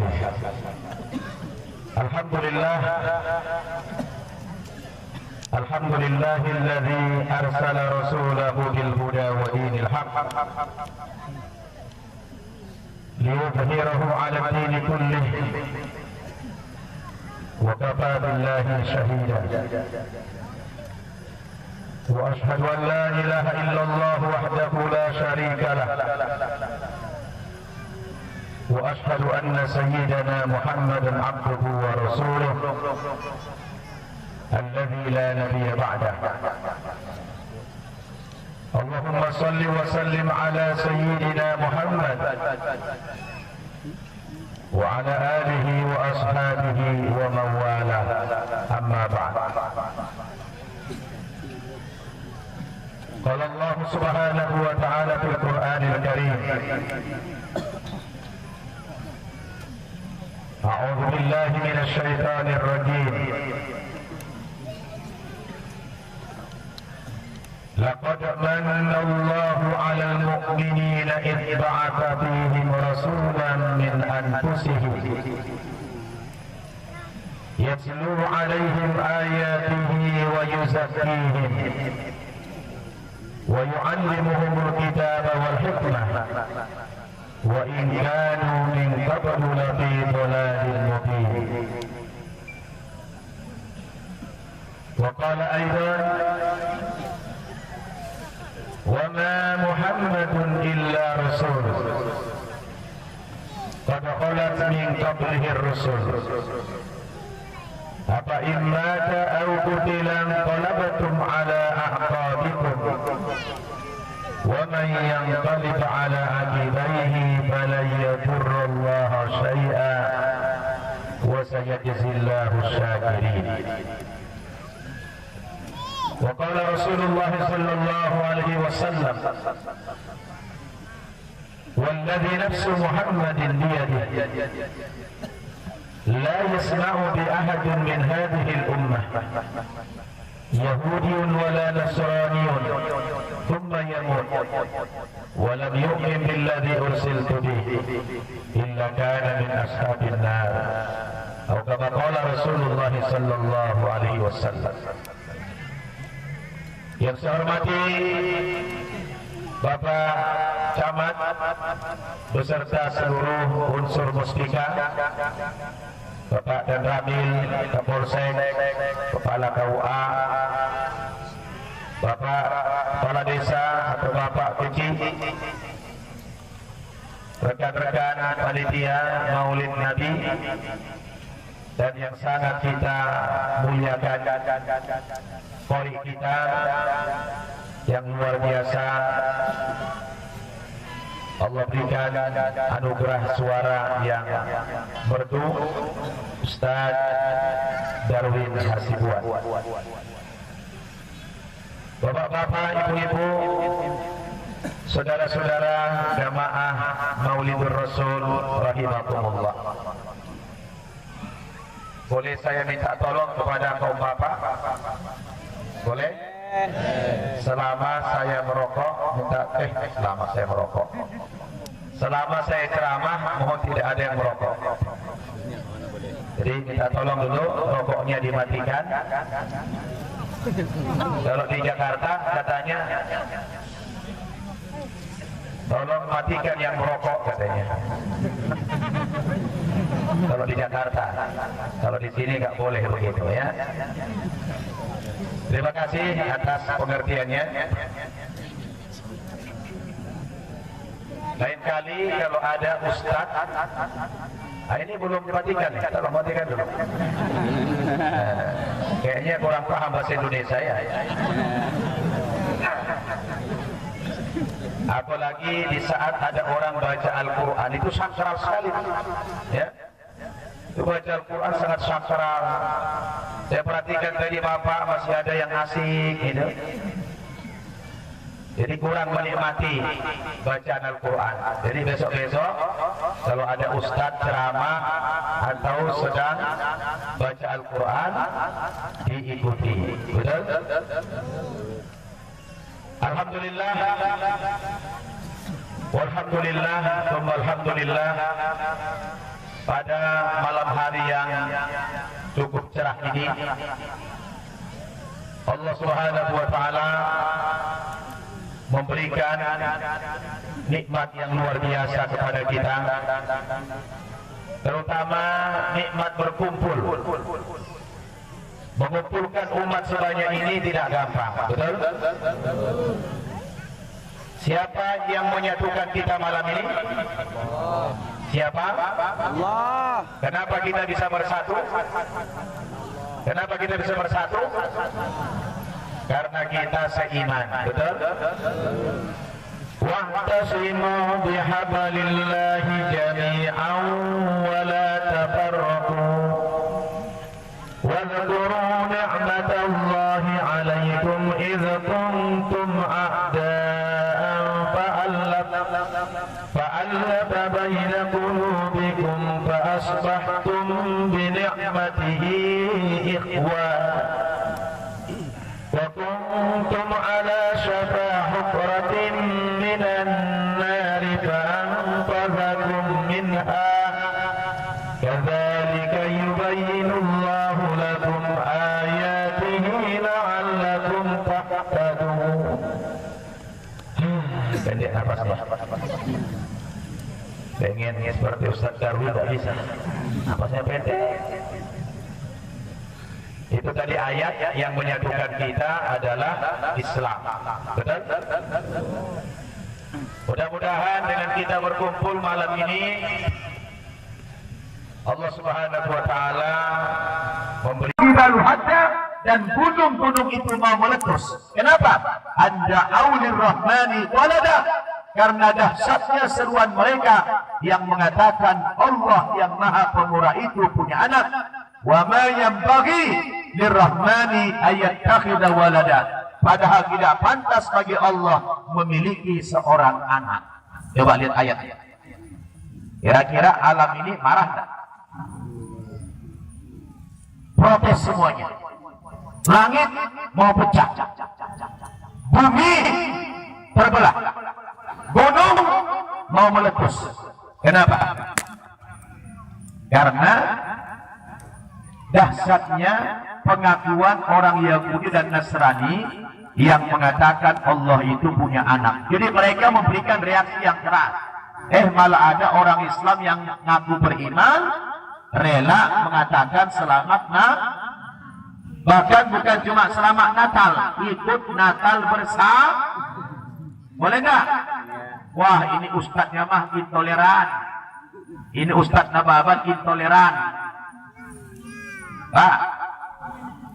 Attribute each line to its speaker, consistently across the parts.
Speaker 1: kasih. Alhamdulillahilladzi arsala rasulahu bil huda wa dinil haqq liyudhhirahu 'ala ad-din kullih wa kafa billahi shahida. Wa ashhadu an la ilaha illallah wahdahu la sharika lah. وأشهد أن سيدنا محمدا عبده ورسوله الذي لا نبي بعده. اللهم صل وسلم على سيدنا محمد وعلى آله وأصحابه ومن والاه. أما بعد، قال الله سبحانه وتعالى في القرآن الكريم: أعوذ بالله من الشيطان الرجيم. لقد من الله على المؤمنين إذ بعث فيهم رسولا من أنفسهم يتلو عليهم آياته ويزكيهم ويعلمهم الكتاب والحكمة وإن كانوا من قبل لفي ضلال مبين. وقال أيضا: وما محمد إلا رسول قد خلت من قبله الرسل أفإن مات أو قتل انقلبتم على أعقابكم ومن ينقلب على عقبيه فلن يضر الله شيئا وسيجزي الله الشاكرين. وقال رسول الله صلى الله عليه وسلم: والذي نفس محمد بيده لا يسمع بأحد من هذه الأمة يهودي ولا نصراني ثم يموت ولم يؤمن بالذي أرسلت به إلا كان من أصحاب النار أو كما قال رسول الله صلى الله عليه وسلم. Yang saya hormati Bapak Camat beserta seluruh unsur Muspika, Bapak dan Ramil, Kapolsek, Kepala KUA, Bapak Kepala Desa atau Bapak Kecil, rekan-rekan panitia Maulid Nabi, dan yang sangat kita muliakan kori kita yang luar biasa, Allah berikan anugerah suara yang merdu, Ustaz Darwin Hasibuan. Bapak-bapak, ibu-ibu, saudara-saudara jamaah Maulidur Rasul rahimakumullah. Boleh saya minta tolong kepada kaum bapak? Boleh? Selama saya merokok, selama saya ceramah, mohon tidak ada yang merokok. Jadi minta tolong dulu, rokoknya dimatikan. Kalau di Jakarta katanya, tolong matikan yang merokok katanya. Kalau di Jakarta, kalau di sini nggak boleh begitu ya. Terima kasih atas pengertiannya. Lain kali kalau ada ustadz, ini belum dimatikan, tolong matikan dulu. Kayaknya kurang paham bahasa Indonesia ya. Apalagi di saat ada orang baca Al-Quran, itu sakral sekali ya. Itu baca Al-Quran sangat sakral. Saya perhatikan tadi bapak masih ada yang asik gitu. Jadi kurang menikmati bacaan Al-Quran. Jadi besok-besok kalau ada ustadz ceramah atau sedang baca Al-Quran, diikuti. Betul? Alhamdulillah, walhamdulillah, alhamdulillah. pada malam hari yang cukup cerah ini, Allah Subhanahu wa taala memberikan nikmat yang luar biasa kepada kita, terutama nikmat berkumpul. Mengumpulkan umat sebanyak ini tidak gampang, betul? Siapa yang menyatukan kita malam ini? Siapa?
Speaker 2: Allah.
Speaker 1: Kenapa kita bisa bersatu? Kenapa kita bisa bersatu? Karena kita seiman, betul? Wa'tasimu bihablillahi jami'an wa la tafarraqu. واذكروا نعمة الله عليكم إذ كنتم أعداء فألف بين قلوبكم فأصبحتم بنعمته إخوانا وكنتم على شفا حفرة من النار فأنقذكم منها كذلك يبين الله لكم آياته لعلكم تهتدون. Pendek napasnya. Pengen seperti Ustaz Darwi tidak bisa. Napasnya pendek. Itu tadi ayat yang menyatukan kita adalah Islam. Betul? Mudah-mudahan dengan kita berkumpul malam ini Allah Subhanahu wa taala memberi hadda dan gunung-gunung itu mau meletus. Kenapa? Anda aulir rahmani walada, karena dahsyatnya seruan mereka yang mengatakan Allah yang Maha Pemurah itu punya anak. Wa ma yanbaghi lirrahmani ayattakhidha walada. Padahal tidak pantas bagi Allah memiliki seorang anak. Coba lihat ayatnya. Kira-kira alam ini marah tak? Protes semuanya. Langit mau pecah, bumi terbelah, gunung mau meletus. Kenapa? Karena dahsyatnya pengakuan orang Yahudi dan Nasrani yang mengatakan Allah itu punya anak. Jadi mereka memberikan reaksi yang keras. Malah ada orang Islam yang ngaku beriman, rela mengatakan selamat bahkan bukan cuma selamat Natal, ikut Natal bersama. Boleh nggak? Wah, ini ustadznya mah intoleran, ini ustadz Nababan intoleran. Pak,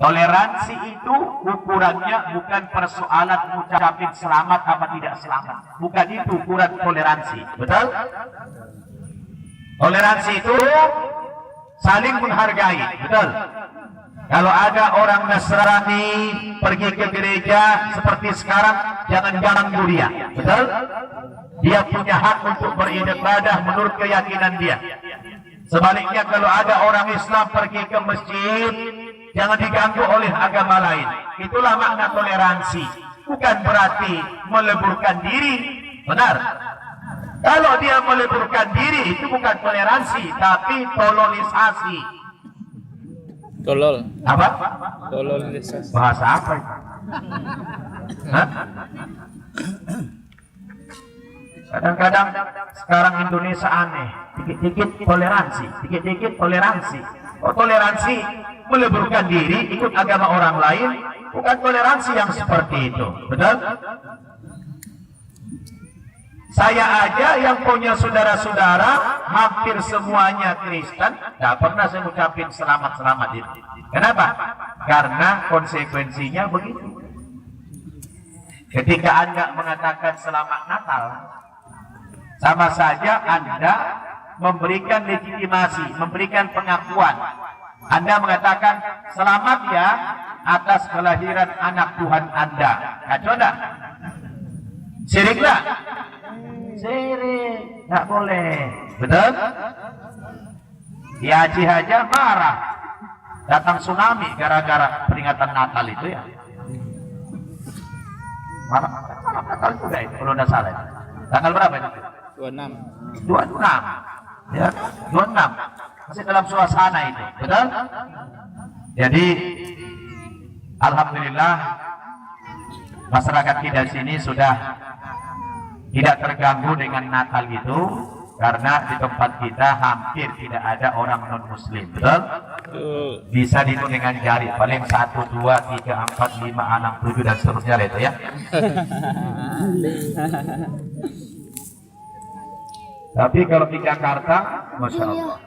Speaker 1: toleransi itu ukurannya bukan persoalan mengucapkan selamat apa tidak selamat, bukan itu ukuran toleransi, betul? Toleransi itu saling menghargai, betul? Kalau ada orang Nasrani pergi ke gereja seperti sekarang, jangan ganggu dia, betul? Dia punya hak untuk beribadah menurut keyakinan dia. Sebaliknya kalau ada orang Islam pergi ke masjid, jangan diganggu oleh agama lain. Itulah makna toleransi. Bukan berarti meleburkan diri, benar? Kalau dia meleburkan diri itu bukan toleransi, tapi tolonisasi.
Speaker 3: Tolol.
Speaker 1: Apa?
Speaker 3: Tolonisasi.
Speaker 1: Bahasa apa itu? Hah? Kadang-kadang sekarang Indonesia aneh, dikit-dikit toleransi, dikit-dikit toleransi. Oh, toleransi meleburkan diri, ikut agama orang lain, bukan toleransi yang seperti itu, betul? Saya aja yang punya saudara-saudara hampir semuanya Kristen, tidak pernah saya ucapin selamat-selamat itu. Kenapa? Karena konsekuensinya begitu. Ketika Anda mengatakan selamat Natal, sama saja Anda memberikan legitimasi, memberikan pengakuan. Anda mengatakan selamat ya atas kelahiran anak Tuhan Anda. Kacau enggak? Syirik enggak? Syirik, enggak boleh. Betul? Di Aceh aja marah. Datang tsunami gara-gara peringatan Natal itu ya. Marah Natal juga itu kalau enggak salah. Tanggal berapa itu?
Speaker 3: 26.
Speaker 1: 26. Ya, 26. Masih dalam suasana itu, betul? Jadi alhamdulillah masyarakat kita sini sudah tidak terganggu dengan Natal itu, karena di tempat kita hampir tidak ada orang non muslim, betul? Bisa dihitung dengan jari, paling 1, 2, 3, 4, 5, 6, 7 dan seterusnya itu ya. Tapi kalau di Jakarta, Masya Allah.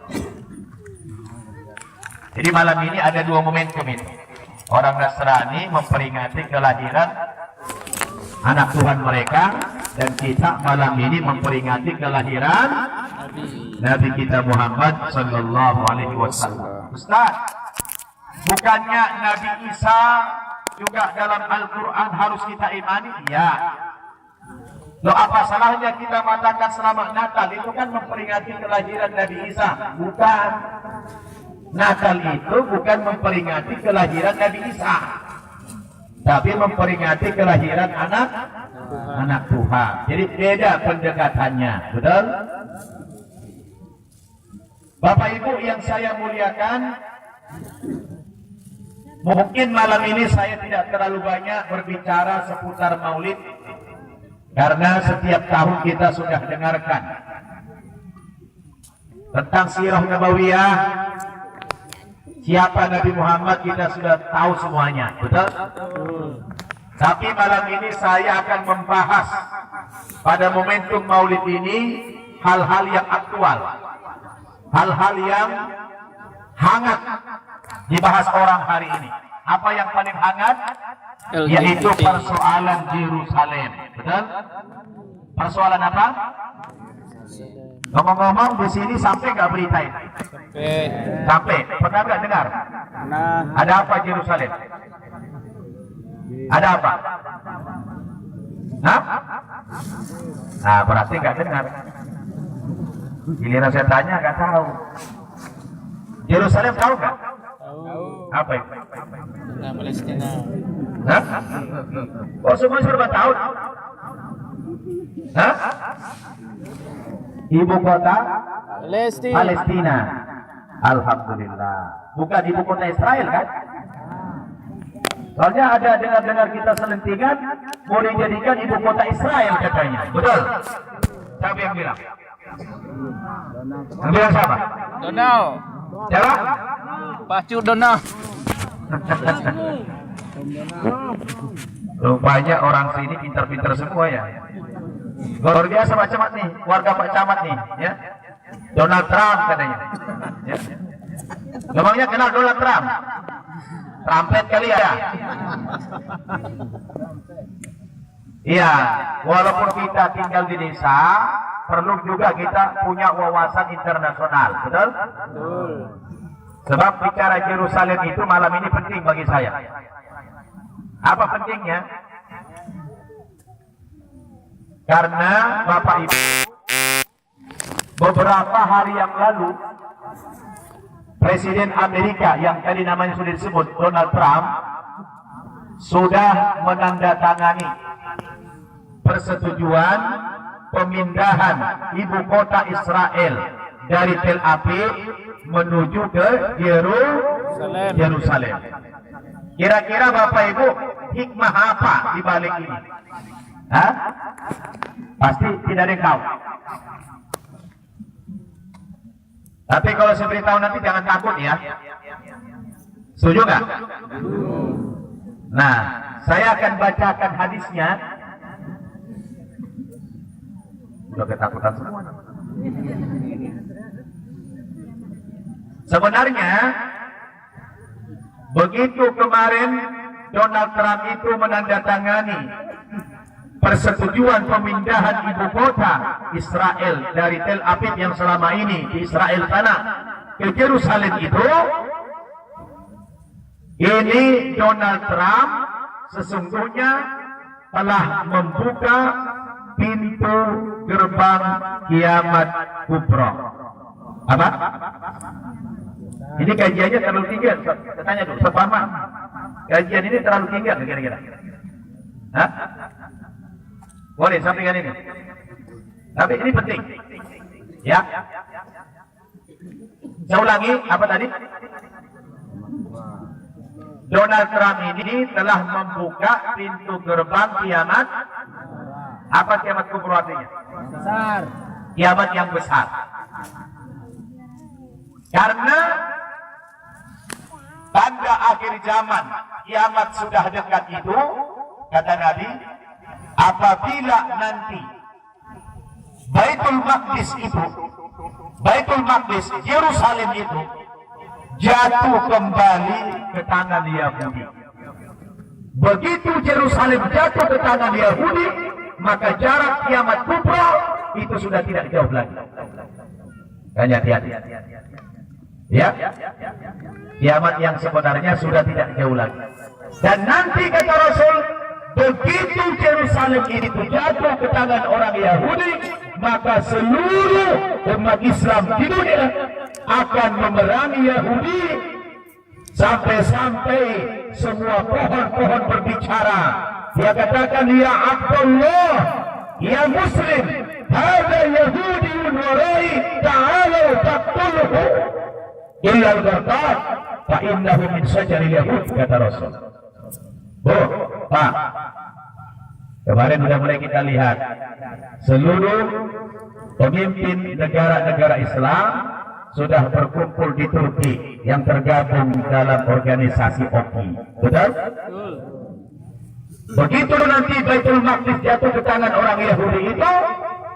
Speaker 1: Jadi malam ini ada dua momentum ini. Orang Nasrani memperingati kelahiran anak Tuhan mereka, dan kita malam ini memperingati kelahiran Nabi kita Muhammad Sallallahu Alaihi Wasallam. Ustaz, bukannya Nabi Isa juga dalam Al-Quran harus kita imani? Ya. Loh, apa salahnya kita mengatakan selamat Natal? Itu kan memperingati kelahiran Nabi Isa. Bukan. Natal itu bukan memperingati kelahiran Nabi Isa, tapi memperingati kelahiran anak Tuhan. Jadi beda pendekatannya, betul? Bapak Ibu yang saya muliakan, mungkin malam ini saya tidak terlalu banyak berbicara seputar Maulid, karena setiap tahun kita sudah dengarkan tentang Sirah Nabawiyah, siapa Nabi Muhammad, kita sudah tahu semuanya, betul? Tapi malam ini saya akan membahas pada momentum Maulid ini hal-hal yang aktual, hal-hal yang hangat dibahas orang hari ini. Apa yang paling hangat? Yaitu persoalan Yerusalem, betul? Persoalan apa? Ngomong-ngomong di sini sampai nggak berita ini? Sampai. Pernah nggak dengar? Ada apa Yerusalem? Ada apa? Hah? Nah, berarti nggak dengar. Giliran saya tanya nggak tahu. Yerusalem tahu nggak? Apa itu?
Speaker 3: Nah, Palestina.
Speaker 1: Hah? Oh, semua serba tahu? Hah? Ibu kota Palestina. Alhamdulillah. Bukan ibu kota Israel kan? Soalnya ada dengar-dengar kita selentingan mau dijadikan ibu kota Israel katanya. Betul? Siapa yang bilang? Yang bilang siapa?
Speaker 3: Donald.
Speaker 1: Siapa?
Speaker 3: Pacu Donald.
Speaker 1: Rupanya orang sini pintar-pintar semua ya. Luar biasa Pak Camat nih, warga Pak Camat nih, ya. Donald Trump katanya. Ya. Memangnya kenal Donald Trump? Trumpet kali ya? Iya, walaupun kita tinggal di desa, perlu juga kita punya wawasan internasional, betul? Betul. Sebab bicara Yerusalem itu malam ini penting bagi saya. Apa pentingnya? Karena Bapak Ibu, beberapa hari yang lalu Presiden Amerika yang tadi namanya sudah disebut, Donald Trump, sudah menandatangani persetujuan pemindahan ibu kota Israel dari Tel Aviv menuju ke Yerusalem. Kira-kira Bapak Ibu, hikmah apa di balik ini? Hah? Pasti tidak ada yang tahu. Tapi kalau saya beritahu nanti jangan takut ya. Setuju nggak? Nah, saya akan bacakan hadisnya. Udah ketakutan semua. Sebenarnya begitu kemarin Donald Trump itu menandatangani persetujuan pemindahan ibu kota Israel dari Tel Aviv yang selama ini di Israel sana ke Yerusalem itu, ini Donald Trump sesungguhnya telah membuka pintu gerbang kiamat kubra. Apa? Ini kajiannya terlalu tinggi. Saya tanya dulu, sepaham? Kajian ini terlalu tinggi kira-kira? Hah? Boleh sampaikan ini. Tapi ini penting. Ya. Saya ulangi, apa tadi? Donald Trump ini telah membuka pintu gerbang kiamat. Apa kiamat kubra artinya?
Speaker 3: Besar.
Speaker 1: Kiamat yang besar. Karena tanda akhir zaman, kiamat sudah dekat itu, kata Nabi, apabila nanti Baitul Maqdis, Yerusalem itu jatuh kembali ke tangan Yahudi. Begitu Yerusalem jatuh ke tangan Yahudi, maka jarak kiamat kubra itu sudah tidak jauh lagi. Hati-hati. Ya, kiamat yang sebenarnya sudah tidak jauh lagi. Dan nanti kata Rasul, begitu Yerusalem ini jatuh ke tangan orang Yahudi, maka seluruh umat Islam di dunia akan memerangi Yahudi sampai-sampai semua pohon-pohon berbicara. Dia katakan, ya Abdullah, ya Muslim, hada Yahudiyun warai, ta'alau taqtuluhu illa al-gharqad fa innahu min syajaril yahud, kata Rasul. Pak, kemarin sudah mulai kita lihat seluruh pemimpin negara-negara Islam sudah berkumpul di Turki yang tergabung dalam organisasi OKI. Betul? Begitu nanti Baitul Maqdis jatuh ke tangan orang Yahudi itu,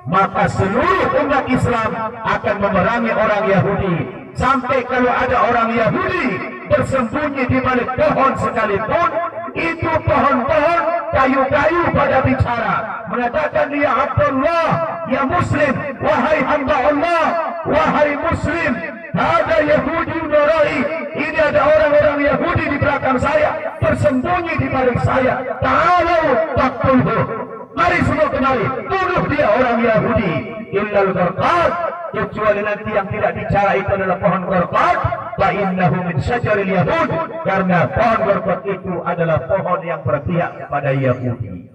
Speaker 1: maka seluruh umat Islam akan memerangi orang Yahudi. Sampai kalau ada orang Yahudi bersembunyi di balik pohon sekalipun, itu pohon-pohon, kayu-kayu pada bicara, mengatakan, ya Abdullah, ya Muslim, wahai hamba Allah, wahai Muslim, ada Yahudi warai, ini ada orang-orang Yahudi di belakang saya, bersembunyi di balik saya, ta'alau taqtulhu, mari semua kemari, bunuh dia orang Yahudi, illal gharqad, kecuali nanti yang tidak bicara itu adalah pohon gharqad, fa innahu min syajaril yahud, karena pohon gharqad itu adalah pohon yang berpihak kepada Yahudi.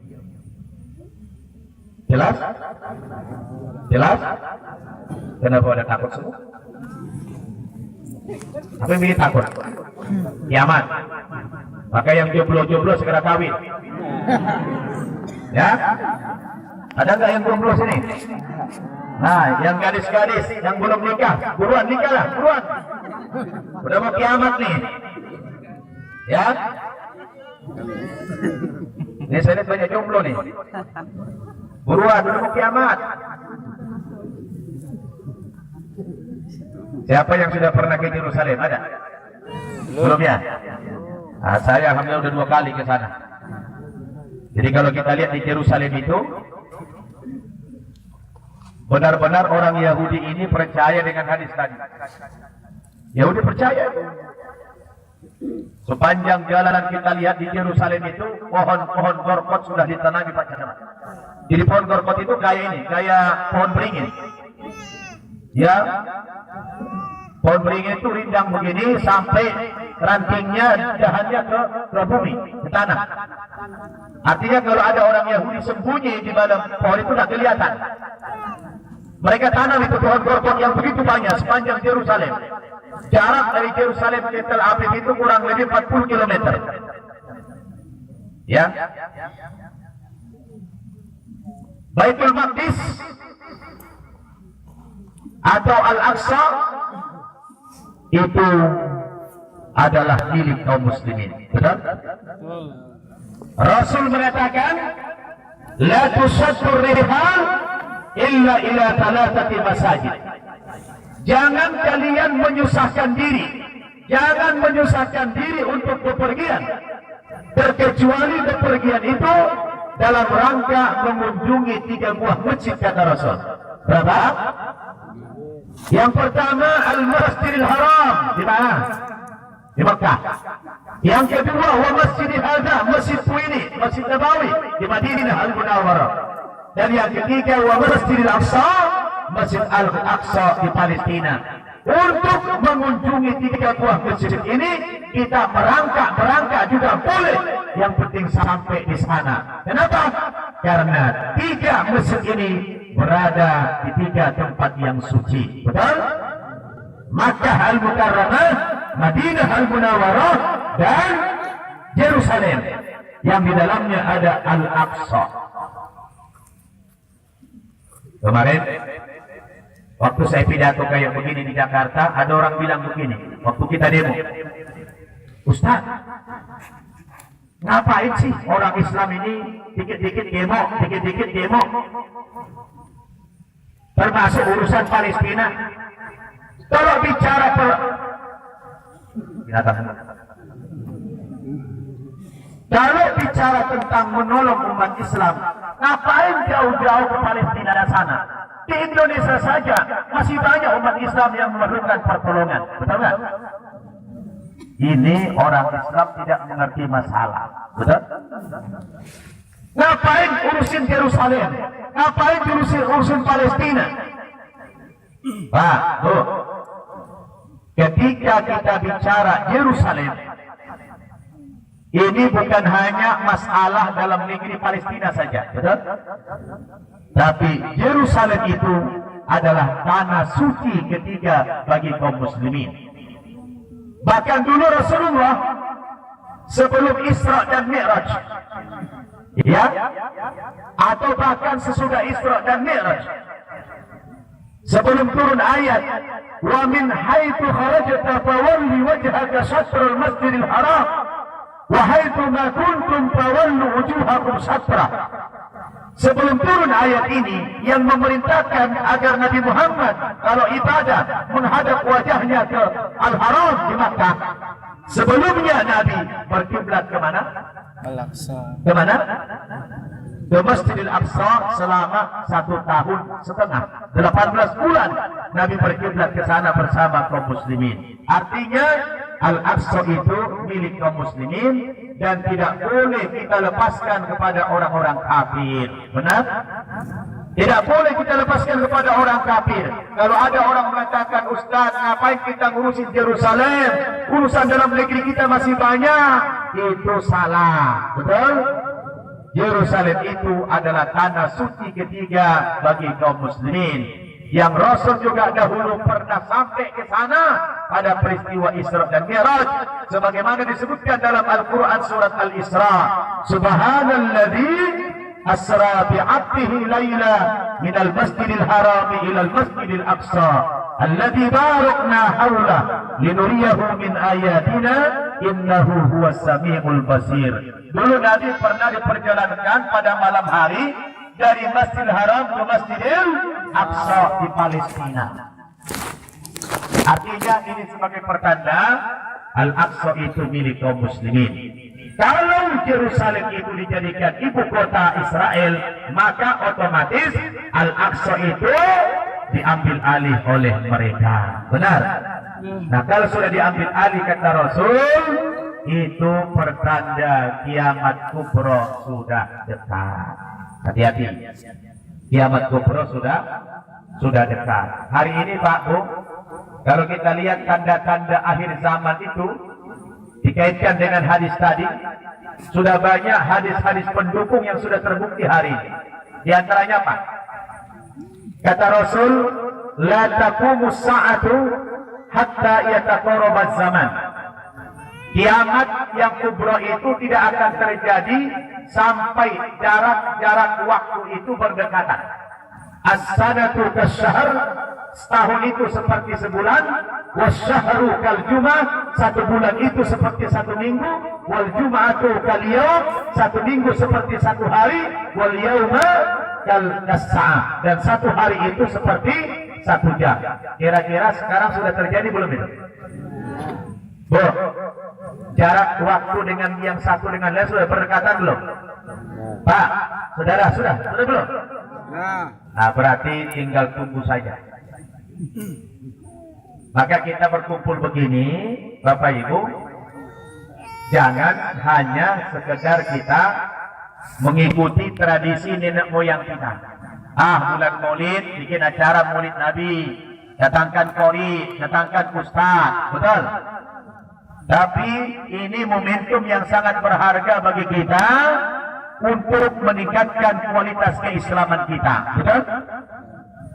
Speaker 1: Jelas? Jelas? Kenapa ada takut semua? Apa yang bikin takut? Kiamat. Maka yang jomblo-jomblo segera kawin. Ya? Ada nggak yang jomblo sini? Nah, yang gadis-gadis yang belum nikah, buruan nikahlah, buruan. Udah mau kiamat nih. Ya? Ini saya lihat banyak jomblo nih. Buruan, udah mau kiamat. Siapa yang sudah pernah ke Yerusalem? Ada? Belum ya? Nah, saya alhamdulillah udah 2 kali ke sana. Jadi kalau kita lihat di Yerusalem itu, benar-benar orang Yahudi ini percaya dengan hadis tadi. Yahudi percaya. Sepanjang jalanan kita lihat di Yerusalem itu, pohon-pohon gorkot sudah ditanami Pak Camat. Jadi pohon gorkot itu kayak ini, kayak pohon beringin. Ya, pohon beringin itu rindang begini sampai rantingnya dahannya ke bumi, ke tanah. Artinya kalau ada orang Yahudi sembunyi di dalam pohon itu tidak kelihatan. Mereka tanam itu pohon gorkot yang begitu banyak sepanjang Yerusalem. Jarak dari Yerusalem ke Tel Aviv itu kurang lebih 40 km. Ya. Baitul Maqdis atau Al-Aqsa itu adalah milik kaum muslimin. Betul? Rasul mengatakan, la tusaddur rihal illa ila thalathati masajid. Jangan kalian menyusahkan diri, jangan menyusahkan diri untuk bepergian, terkecuali bepergian itu dalam rangka mengunjungi 3 buah masjid, kata Rasul. Berapa? Yang pertama Al-Masjidil Haram, di mana? Di Mekah. Yang kedua wa Masjidil Hadza, masjidku ini, Masjid Nabawi di Madinah Al-Munawwarah. Dan yang ketiga wa Masjidil Aqsa, Masjid Al-Aqsa di Palestina. Untuk mengunjungi 3 buah masjid ini, kita merangkak juga boleh. Yang penting sampai di sana. Kenapa? Karena 3 masjid ini berada di 3 tempat yang suci. Betul? Makkah Al-Mukarramah, Madinah Al-Munawwarah, dan Yerusalem yang di dalamnya ada Al-Aqsa. Kemarin waktu saya pidato kayak begini di Jakarta, ada orang bilang begini waktu kita demo, Ustaz, ngapain sih orang Islam ini dikit-dikit demo, termasuk urusan Palestina. Kalau bicara kalau bicara tentang menolong umat Islam, ngapain jauh-jauh ke Palestina dan sana? Di Indonesia saja masih banyak umat Islam yang memerlukan pertolongan. Betul nggak? Ini orang Islam tidak mengerti masalah. Betul? Ngapain urusin Yerusalem? Ngapain urusin Palestina? Pak, tuh. Ketika kita bicara Yerusalem, ini bukan hanya masalah dalam negeri Palestina saja, betul? Tapi Yerusalem itu adalah tanah suci ketiga bagi kaum muslimin. Bahkan dulu Rasulullah sebelum Isra dan Mi'raj, ya, atau bahkan sesudah Isra dan Mi'raj, sebelum turun ayat wa min haitsu kharajta fawalli wajhaka syatrul masjidil haram wa haitsu ma kuntum fawallu wujuhakum syatra. Sebelum turun ayat ini yang memerintahkan agar Nabi Muhammad kalau ibadah menghadap wajahnya ke Al-Haram di Makkah. Sebelumnya Nabi berkiblat kemana?
Speaker 3: Al-Aqsa.
Speaker 1: Kemana? Ke Masjidil Aqsa selama 1 tahun setengah, 18 bulan Nabi berkiblat ke sana bersama kaum muslimin. Artinya Al-Aqsa itu milik kaum muslimin dan tidak boleh kita lepaskan kepada orang-orang kafir. Benar? Tidak boleh kita lepaskan kepada orang kafir. Kalau ada orang mengatakan, Ustaz, ngapain kita ngurusin Yerusalem? Urusan dalam negeri kita masih banyak. Itu salah. Betul? Yerusalem itu adalah tanah suci ketiga bagi kaum muslimin, yang Rasul juga dahulu pernah sampai ke sana pada peristiwa Isra dan Mi'raj, sebagaimana disebutkan dalam Al-Quran surat Al-Isra. Subhanalladzi asra bi'abdihi layla minal masjidil harami ilal masjidil aqsa alladzi barakna hawla linuriyahu min ayatina innahu huwas sami'ul basir. Dulu Nabi pernah diperjalankan pada malam hari dari Masjidil Haram ke Masjidil Aqsa di Palestina. Artinya ini sebagai pertanda Al-Aqsa itu milik kaum muslimin. Kalau Yerusalem itu dijadikan ibu kota Israel, maka otomatis Al-Aqsa itu diambil alih oleh mereka. Benar? Nah, kalau sudah diambil alih kata Rasul, itu pertanda kiamat kubro sudah dekat. Hati-hati, kiamat kubro sudah dekat. Hari ini Pak Bu, kalau kita lihat tanda-tanda akhir zaman itu dikaitkan dengan hadis tadi, sudah banyak hadis-hadis pendukung yang sudah terbukti hari ini. Di antaranya apa? Kata Rasul, la taqumus sa'atu hatta yataqarrabaz zaman. Kiamat yang kubro itu tidak akan terjadi sampai jarak waktu itu berdekatan. As-sanatu kasyahr, setahun itu seperti sebulan. Wasyahru kal jum'ah, 1 bulan itu seperti 1 minggu. Wal jum'atu kal yaum, 1 minggu seperti 1 hari. Wal yauma kal sa'ah, dan 1 hari itu seperti 1 jam. Kira-kira sekarang sudah terjadi belum itu? Bu, jarak waktu dengan yang satu dengan lain sudah berdekatan belum? Pak, saudara, sudah belum? Nah, berarti tinggal tunggu saja. Maka kita berkumpul begini, Bapak Ibu, jangan hanya sekedar kita mengikuti tradisi nenek moyang kita. Bulan Maulid, bikin acara Maulid Nabi, datangkan qori, datangkan ustaz, betul? Tapi ini momentum yang sangat berharga bagi kita untuk meningkatkan kualitas keislaman kita, betul?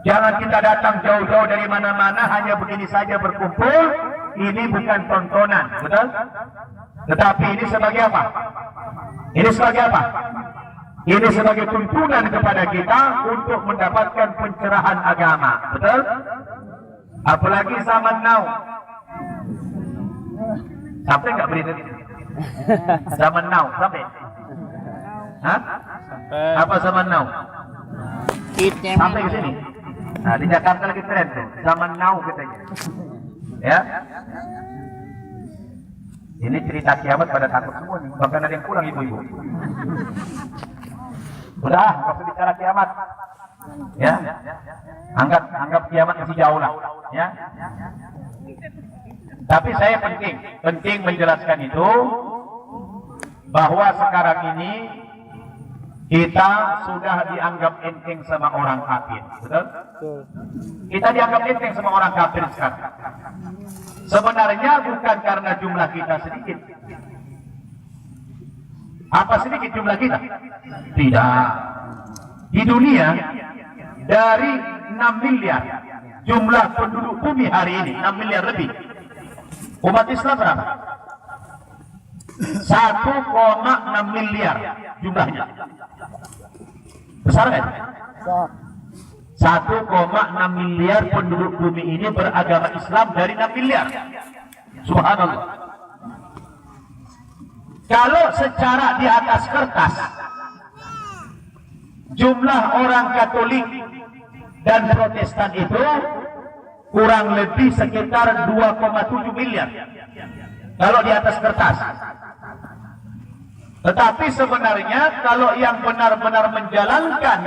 Speaker 1: Jangan kita datang jauh-jauh dari mana-mana hanya begini saja berkumpul. Ini bukan tontonan, betul? Tetapi ini sebagai apa? Ini sebagai apa? Ini sebagai tuntunan kepada kita untuk mendapatkan pencerahan agama, betul? Apalagi zaman now. Sampai nggak berita ini? Zaman now, sampai? Hah? Apa zaman now? Sampai ke sini. Nah, di Jakarta lagi tren tuh, zaman now katanya. Ya. Ini cerita kiamat pada takut semua nih. Bahkan ada yang pulang ibu-ibu. Udah, nggak usah bicara kiamat. Ya. Anggap kiamat masih jauh lah. Ya. Tapi saya penting menjelaskan itu bahwa sekarang ini kita sudah dianggap enteng sama orang kafir, betul? Kita dianggap enteng sama orang kafir sekarang. Sebenarnya bukan karena jumlah kita sedikit. Apa sedikit jumlah kita? Tidak. Di dunia dari 6 miliar jumlah penduduk bumi hari ini, 6 miliar lebih. Umat Islam berapa? 1,6 miliar jumlahnya. Besar kan? 1,6 miliar penduduk bumi ini beragama Islam dari 6 miliar. Subhanallah. Kalau secara di atas kertas jumlah orang Katolik dan Protestan itu kurang lebih sekitar 2,7 miliar. Kalau di atas kertas. Tetapi sebenarnya kalau yang benar-benar menjalankan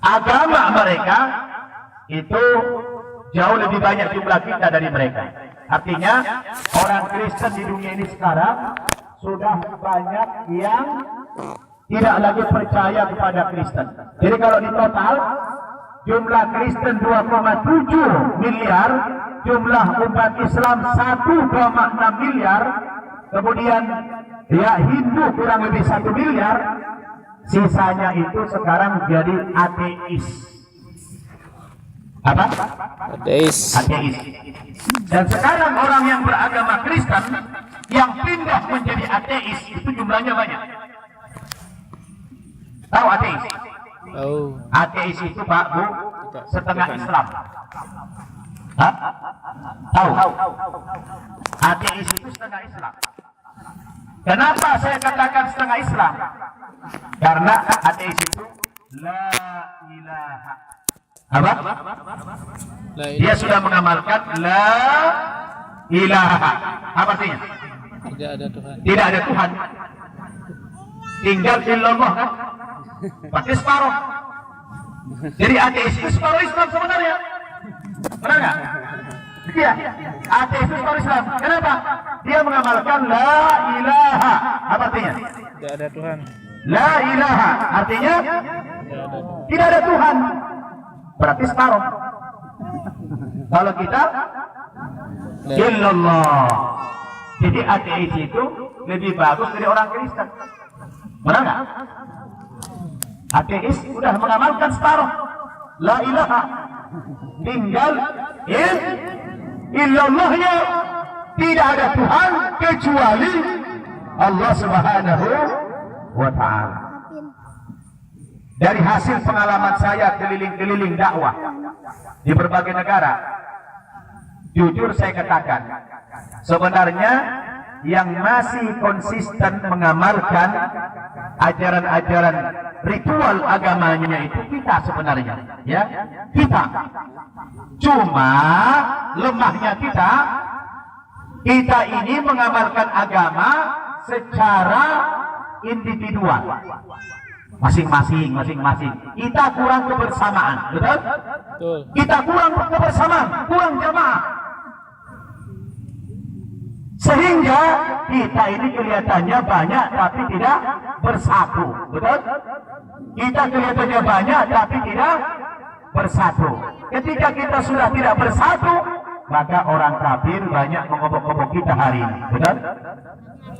Speaker 1: agama mereka itu jauh lebih banyak jumlah kita dari mereka. Artinya orang Kristen di dunia ini sekarang sudah banyak yang tidak lagi percaya kepada Kristen. Jadi kalau di total jumlah Kristen 2,7 miliar, jumlah umat Islam 1,6 miliar, kemudian ya Hindu kurang lebih 1 miliar, sisanya itu sekarang jadi ateis. Apa?
Speaker 3: Ateis.
Speaker 1: Ateis. Dan sekarang orang yang beragama Kristen yang pindah menjadi ateis itu jumlahnya banyak. Tahu ateis?
Speaker 3: Oh.
Speaker 1: Ateis itu Pak Bu setengah Islam. Hah? Tahu? Ateis itu setengah Islam. Kenapa saya katakan setengah Islam? Karena ateis itu la ilaha. Apa? Dia sudah mengamalkan la ilaha. Apa artinya?
Speaker 3: Tidak ada Tuhan.
Speaker 1: Tidak ada Tuhan. Tinggal illallah kan? Pakai separuh. Jadi ateis itu separuh Islam sebenarnya. Benar nggak? Iya. Ateis itu separuh Islam. Kenapa? Dia mengamalkan la ilaha. Apa artinya?
Speaker 3: Tidak ada Tuhan.
Speaker 1: La ilaha. Artinya tidak ada Tuhan. Berarti separuh. Kalau kita illallah. Jadi ateis itu lebih bagus dari orang Kristen. Benar nggak? Ateis sudah mengamalkan separuh la ilaha, tinggal illallahnya. Tidak ada Tuhan kecuali Allah Subhanahu wa ta'ala. Dari hasil pengalaman saya keliling-keliling dakwah di berbagai negara, jujur saya katakan, sebenarnya yang masih konsisten mengamalkan ajaran-ajaran ritual agamanya itu kita sebenarnya, ya, kita. Cuma lemahnya kita ini mengamalkan agama secara individual, masing-masing. Kita kurang kebersamaan, betul? Kita kurang kebersamaan, kurang jamaah. Sehingga kita ini kelihatannya banyak tapi tidak bersatu, betul? Kita kelihatannya banyak tapi tidak bersatu. Ketika kita sudah tidak bersatu, maka orang kafir banyak mengobok-obok kita hari ini, betul?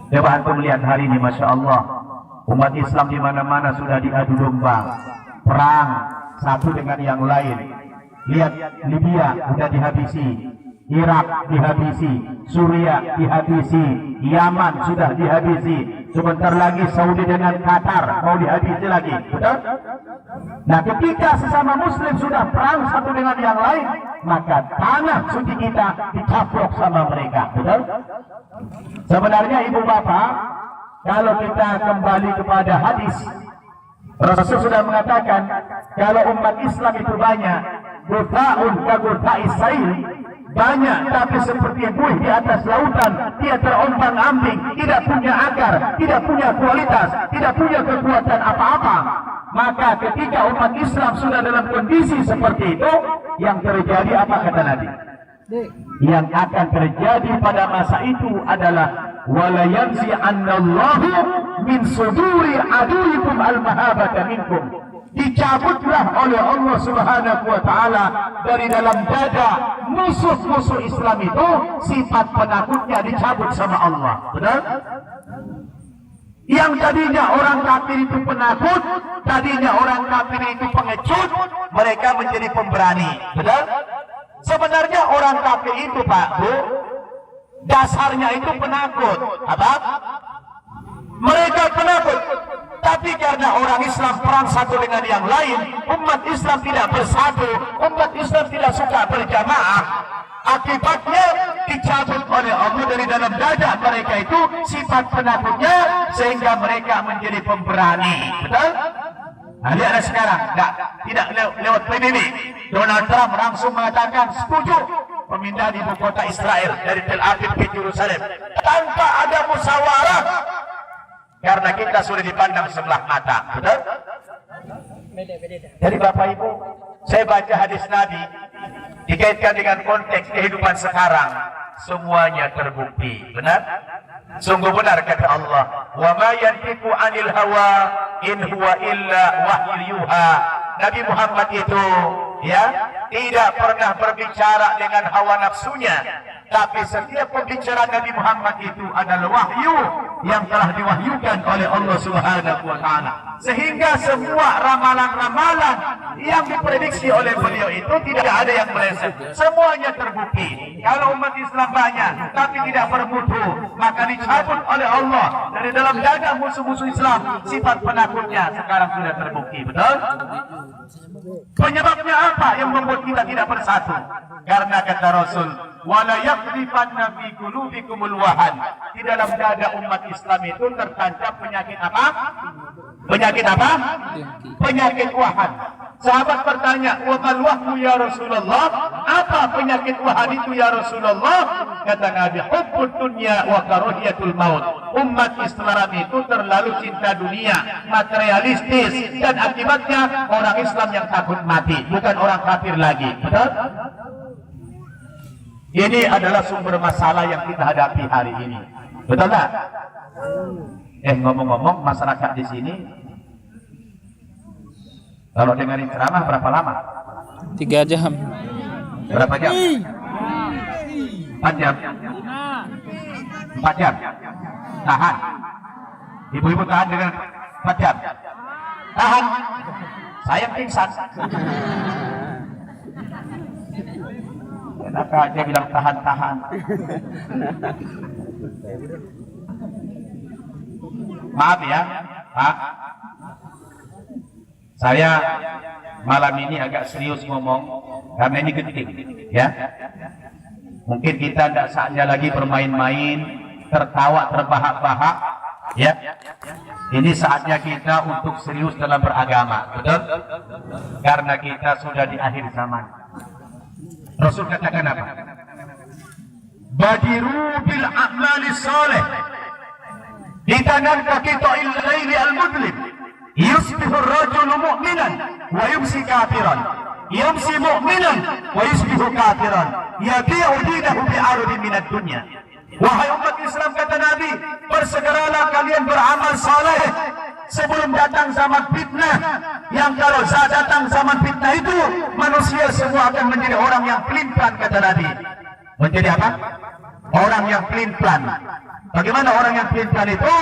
Speaker 1: Coba antum melihat hari ini, masya Allah, umat Islam di mana-mana sudah diadu domba, perang satu dengan yang lain. Lihat Libya sudah dihabisi, Irak dihabisi, Suriah dihabisi, Yaman sudah dihabisi, sebentar lagi Saudi dengan Qatar mau dihabisi lagi, betul? Nah, ketika sesama muslim sudah perang satu dengan yang lain, maka tanah suci kita dicaplok sama mereka, betul? Sebenarnya ibu bapak, kalau kita kembali kepada hadis, Rasul sudah mengatakan kalau umat Islam itu banyak, gurta'un ka gurta'is sail, banyak tapi seperti buih di atas lautan, dia terombang-ambing, tidak punya akar, tidak punya kualitas, tidak punya kekuatan apa-apa. Maka ketika umat Islam sudah dalam kondisi seperti itu, yang terjadi apa kata Nabi? Yang akan terjadi pada masa itu adalah wala yanzi annallahu min suduri aduikum al-mahabata minkum. Dicabutlah oleh Allah Subhanahu wa taala dari dalam dada musuh-musuh Islam itu, sifat penakutnya dicabut sama Allah. Benar? Yang tadinya orang kafir itu penakut, tadinya orang kafir itu pengecut, mereka menjadi pemberani. Benar? Sebenarnya orang kafir itu, Pak Bu, dasarnya itu penakut. Apa? Mereka penakut. Tapi karena orang Islam perang satu dengan yang lain, umat Islam tidak bersatu, umat Islam tidak suka berjamaah, akibatnya dicabut oleh Allah dari dalam dada mereka itu sifat penakutnya, sehingga mereka menjadi pemberani. Betul? Nah, lihatlah sekarang, tidak lewat PBB, Donald Trump langsung mengatakan setuju pemindahan ibu kota Israel dari Tel Aviv ke Yerusalem tanpa ada musyawarah, karena kita sudah dipandang sebelah mata. Betul? Jadi Bapak Ibu, saya baca hadis Nabi dikaitkan dengan konteks kehidupan sekarang, semuanya terbukti. Benar? Sungguh benar kata Allah, wa ma yantiqu 'anil hawa in huwa illa wahyu yuha. Nabi Muhammad itu tidak pernah berbicara dengan hawa nafsunya, tapi setiap pembicaraan Nabi Muhammad itu adalah wahyu yang telah diwahyukan oleh Allah Subhanahu wa taala. Sehingga semua ramalan-ramalan yang diprediksi oleh beliau itu tidak ada yang meleset. Semuanya terbukti. Kalau umat Islam banyak tapi tidak bermutu, maka dicabut oleh Allah dari dalam dada musuh-musuh Islam sifat penakutnya. Sekarang sudah terbukti. Betul? Penyebabnya apa yang membuat kita tidak bersatu? Karena kata Rasul, wala yaqdhifanna fi qulubikumul wahan. Di dalam dada umat Islam itu tertancap penyakit apa? Penyakit apa? Penyakit wahan. Sahabat bertanya, wa mal wahmu ya Rasulullah? Apa penyakit wahan itu ya Rasulullah? Kata Nabi, hubbud dunya wa karahiyatul maut. Umat Islam itu terlalu cinta dunia, materialistis, dan akibatnya orang Islam yang takut mati, bukan orang kafir lagi. Betul? Ini adalah sumber masalah yang kita hadapi hari ini. Betul tak? Ngomong-ngomong, masyarakat di sini kalau dengerin ceramah berapa lama?
Speaker 3: 3 jam.
Speaker 1: Berapa jam? 4 jam. 4 jam. Tahan. Ibu-ibu tahan dengan 4 jam. Tahan. Saya pingsan. Kenapa dia bilang tahan-tahan? Maaf ya, Pak. Saya malam ini agak serius ngomong karena ini genting, ya. Mungkin kita tidak saatnya lagi bermain-main, tertawa, terbahak-bahak, ya. Ini saatnya kita untuk serius dalam beragama, betul? Karena kita sudah di akhir zaman. Rasul katakan apa? Badiru bil a'mali salih. Di tangan kaki ta'il laili al-mudlim, yusbihu ar-rajulu mu'minan wa yumsi kafiran, yumsi mu'minan wa yusbihu kafiran, yabi'u dinahu bi'arudin minad dunya. Wahai umat Islam, kata Nabi, bersegeralah kalian beramal saleh sebelum datang zaman fitnah. Yang kalau saat datang zaman fitnah itu, manusia semua akan menjadi orang yang pelin-pelan, kata Nabi. Menjadi apa? Orang yang pelin-pelan. Bagaimana orang yang pelin-pelan itu?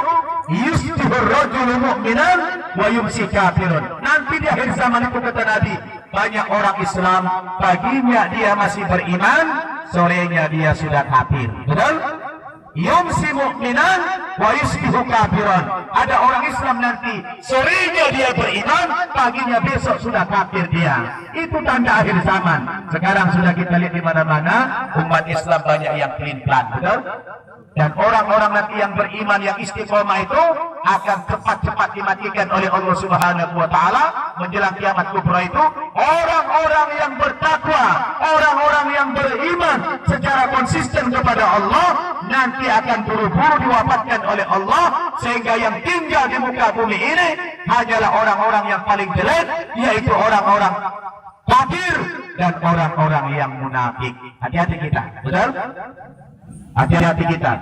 Speaker 1: Yusbihur rajulu mu'minan wa yumsi kafirun. Nanti di akhir zaman itu kata Nabi, banyak orang Islam, paginya dia masih beriman, sorenya dia sudah kafir. Betul? Yumsi mu'minan wa yusbihu kafiran. Ada orang Islam nanti sorenya dia beriman, paginya besok sudah kafir dia. Itu tanda akhir zaman. Sekarang sudah kita lihat di mana-mana umat Islam banyak yang pelin-pelan, betul? Dan orang-orang nanti yang beriman, yang istiqomah itu akan cepat-cepat dimatikan oleh Allah Subhanahu wa Ta'ala menjelang kiamat kubra itu. Orang-orang yang bertakwa, orang-orang yang beriman secara konsisten kepada Allah nanti akan buru-buru diwafatkan oleh Allah, sehingga yang tinggal di muka bumi ini hanyalah orang-orang yang paling jelek, yaitu orang-orang kafir dan orang-orang yang munafik. Hati-hati kita, betul? Hati-hati kita,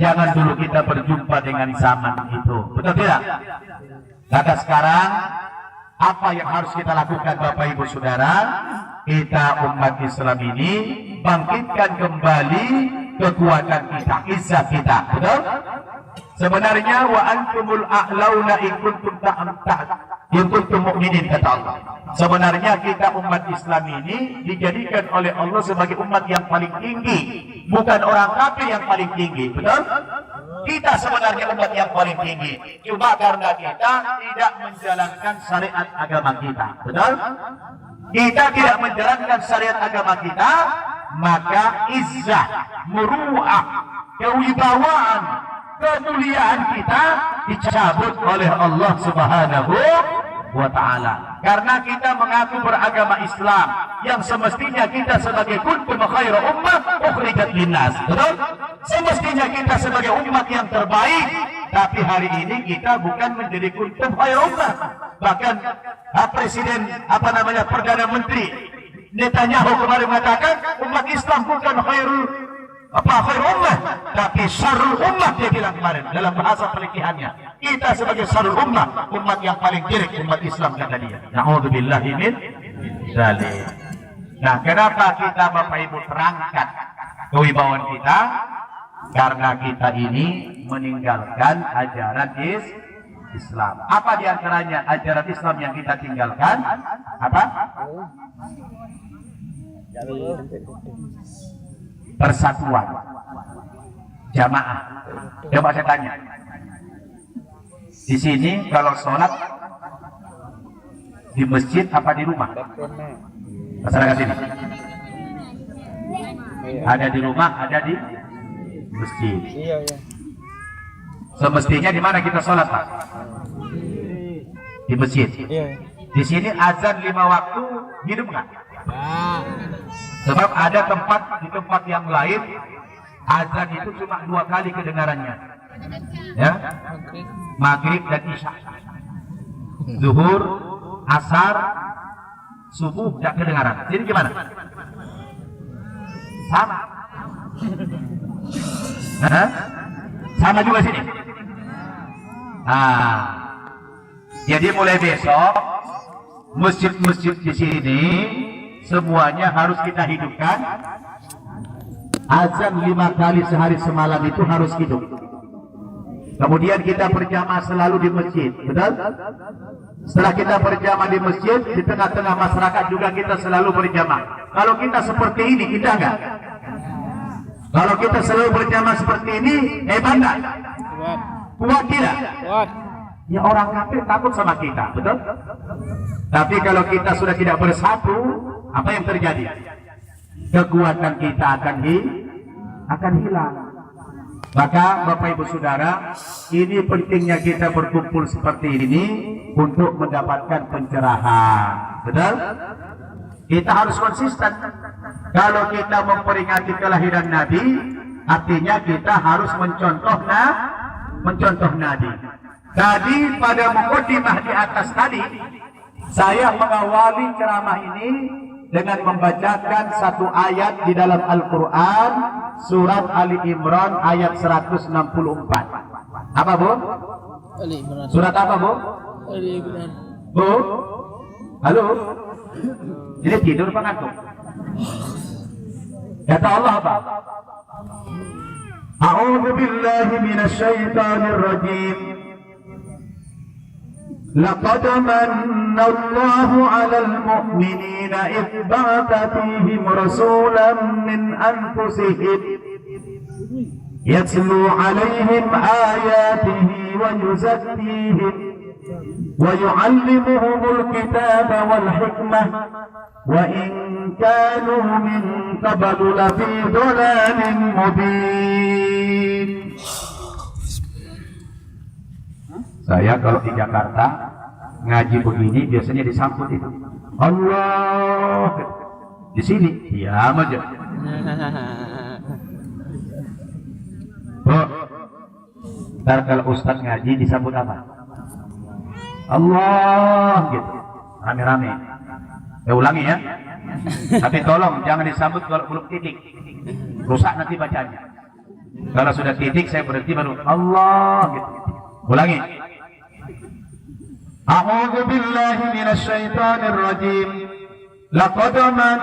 Speaker 1: jangan dulu kita berjumpa dengan zaman itu, betul tidak? Maka sekarang apa yang harus kita lakukan Bapak Ibu Saudara? Kita umat Islam ini bangkitkan kembali kekuatan kita, izzah kita, betul? Sebenarnya wa antumul a'launa in kuntum mu'minin, kata Allah. Sebenarnya kita umat Islam ini dijadikan oleh Allah sebagai umat yang paling tinggi, bukan orang kafir yang paling tinggi, betul? Kita sebenarnya umat yang paling tinggi, cuma karena kita tidak menjalankan syariat agama kita, betul? Kita tidak menjalankan syariat agama kita, maka izzah, muru'ah, kewibawaan, kemuliaan kita dicabut oleh Allah Subhanahu wa Ta'ala. Karena kita mengaku beragama Islam yang semestinya kita sebagai kuntum khairu ummah ukhrijat linnas, betul? Semestinya kita sebagai umat yang terbaik, tapi hari ini kita bukan menjadi kuntum khairu ummah. Bahkan Presiden Perdana Menteri Netanyahu kemarin mengatakan umat Islam bukan khairul ummah, tapi syarrul ummah, dia bilang kemarin dalam bahasa pelikihannya. Kita sebagai syarrul ummah, umat yang paling jelek umat Islam, kata dia. Na'udzubillahi min dzalik. Nah, kenapa kita Bapak Ibu terangkat kewibawaan kita? Karena kita ini meninggalkan ajaran Islam. Apa diantaranya ajaran Islam yang kita tinggalkan? Apa? Persatuan, jamaah. Coba saya tanya, di sini kalau sholat di masjid apa di rumah? Masyarakat sini ada di rumah, ada di masjid. Semestinya di mana kita sholat, Pak? Di masjid. Di sini azan 5 waktu hidup nggak? Sebab ada di tempat yang lain azan itu cuma 2 kali kedengarannya, ya, maghrib dan isya. Zuhur, asar, subuh tidak kedengaran. Jadi gimana? Sama. Sama juga sini. Jadi mulai besok masjid-masjid di sini semuanya harus kita hidupkan. Azan 5 kali sehari semalam itu harus hidup. Kemudian kita berjamaah selalu di masjid, betul? Setelah kita berjamaah di masjid, di tengah-tengah masyarakat juga kita selalu berjamaah. Kalau kita seperti ini, kita enggak? Kalau kita selalu berjamaah seperti ini, hebat enggak? Kuat tidak? Kuat. Ya, orang kafir takut sama kita, betul? Tapi kalau kita sudah tidak bersatu, apa yang terjadi? Kekuatan kita akan hilang. Maka Bapak Ibu Saudara, ini pentingnya kita berkumpul seperti ini untuk mendapatkan pencerahan, betul? Kita harus konsisten. Kalau kita memperingati kelahiran Nabi, artinya kita harus mencontoh Nabi. Tadi pada mukadimah di atas tadi, saya mengawali ceramah ini dengan membacakan satu ayat di dalam Al-Quran, surat Ali Imran ayat 164. Apa, Bu?
Speaker 3: Ali Imran.
Speaker 1: Surat apa, Bu?
Speaker 3: Ali Imran.
Speaker 1: Bu? Halo? Jadi tidur apa ngantuk? Kata Allah apa? أعوذ بالله من الشيطان الرجيم لقد من الله على المؤمنين إذ بعث فيهم رسولا من أنفسهم يتلو عليهم آياته ويزكيهم ويعلمهم الكتاب والحكمة وإن كانوا من قبل لفي ضلال مبين. Saya kalau di Jakarta ngaji begini biasanya disambut itu Allah. Di sini diam aja. Ntar kalau Ustaz ngaji disambut apa? Allah gitu, rame-rame. Ulangi ya. Tapi tolong jangan disambut kalau belum titik. Rusak nanti bacanya. Kalau sudah titik saya berhenti baru Allah gitu. Ulangi. A'udzu billahi minasy syaithanir rajim. لقد من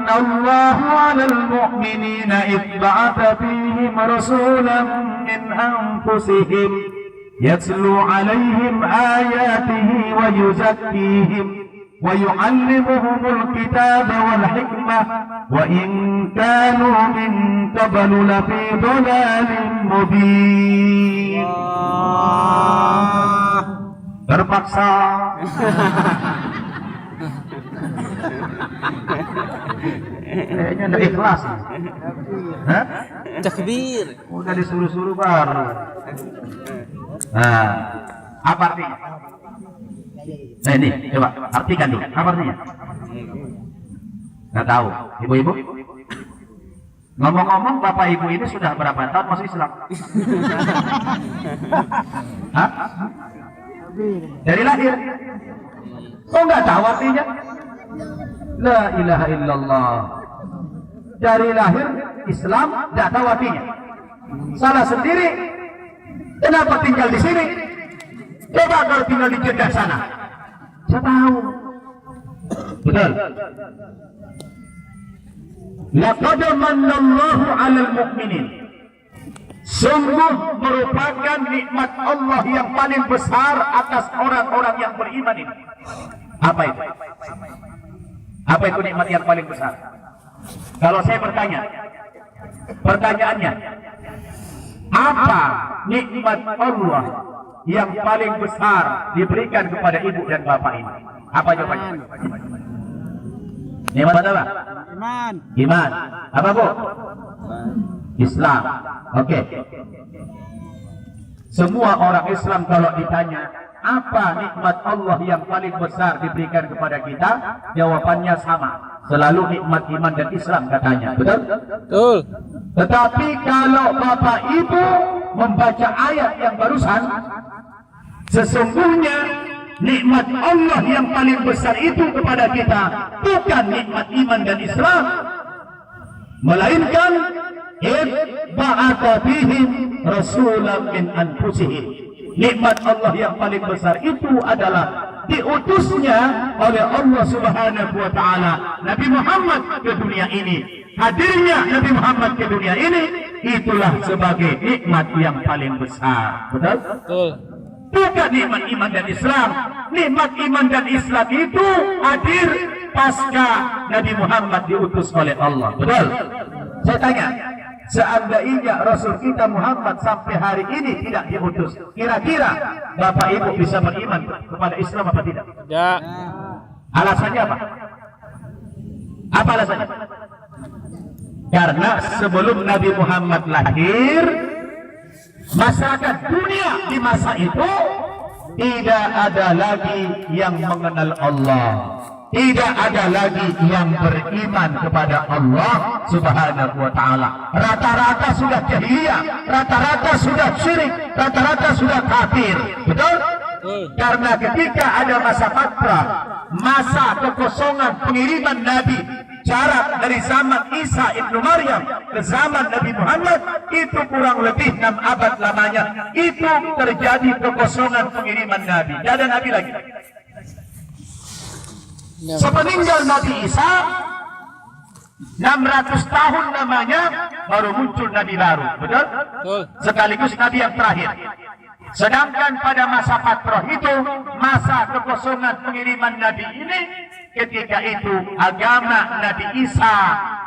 Speaker 1: الله على المؤمنين إذ بعث فيهم رسولا من أنفسهم يتلو عليهم آياته ويزكيهم ويعلمهم الكتاب والحكمة وإن كانوا من قبل لفي ضلال مبين. Terpaksa. Kayaknya udah ikhlas. Hah?
Speaker 3: Takbir.
Speaker 1: Udah disuruh-suruh baru. Nah, apa artinya? Nah ini, coba artikan dulu. Apa artinya? Nggak tahu. Ibu-ibu? Ngomong-ngomong, bapak ibu ini sudah berapa tahun masuk Islam? Hah? Dari lahir? Oh nggak tahu artinya? La ilaha illallah. Dari lahir Islam nggak tahu artinya. Salah sendiri. Kenapa tinggal di sini? Coba kalau tinggal di Jeddah sana. Saya tahu. Betul. Laqad manallahu 'alal mu'minin. Sungguh merupakan nikmat Allah yang paling besar atas orang-orang yang beriman ini. Apa itu? Apa itu nikmat yang paling besar? Kalau saya bertanya, pertanyaannya, apa nikmat Allah yang paling besar diberikan kepada ibu dan bapak ini? Apa jawabannya? Nikmat apa?
Speaker 3: Iman.
Speaker 1: Iman. Apa bu? Islam. Oke. Semua orang Islam kalau ditanya apa nikmat Allah yang paling besar diberikan kepada kita, jawabannya sama. Selalu nikmat iman dan Islam katanya. Betul?
Speaker 3: Betul.
Speaker 1: Tetapi kalau bapak ibu membaca ayat yang barusan, sesungguhnya nikmat Allah yang paling besar itu kepada kita bukan nikmat iman dan Islam, melainkan ba'atha fihim rasulan min anfusihim. Nikmat Allah yang paling besar itu adalah diutusnya oleh Allah Subhanahu wa taala Nabi Muhammad ke dunia ini. Hadirnya Nabi Muhammad ke dunia ini itulah sebagai nikmat yang paling besar. Betul?
Speaker 3: Betul.
Speaker 1: Bukan nikmat iman dan Islam. Nikmat iman dan Islam itu hadir pasca Nabi Muhammad diutus oleh Allah. Betul? Saya tanya, seandainya Rasul kita Muhammad sampai hari ini tidak diutus, kira-kira bapak ibu bisa beriman kepada Islam apa tidak?
Speaker 3: Ya.
Speaker 1: Alasannya apa? Apa alasannya? Karena sebelum Nabi Muhammad lahir, masyarakat dunia di masa itu tidak ada lagi yang mengenal Allah. Tidak ada lagi yang beriman kepada Allah Subhanahu wa ta'ala. Rata-rata sudah jahiliyah, rata-rata sudah syirik, rata-rata sudah kafir. Betul? Karena ketika ada masa fatra, masa kekosongan pengiriman Nabi, jarak dari zaman Isa ibnu Maryam ke zaman Nabi Muhammad itu kurang lebih 6 abad lamanya. Itu terjadi kekosongan pengiriman Nabi. Tidak ada Nabi lagi. Sepeninggal Nabi Isa, 600 tahun namanya baru muncul nabi baru, betul?
Speaker 3: Betul.
Speaker 1: Sekaligus nabi yang terakhir. Sedangkan pada masa fatrah itu, masa kekosongan pengiriman nabi ini, ketika itu agama Nabi Isa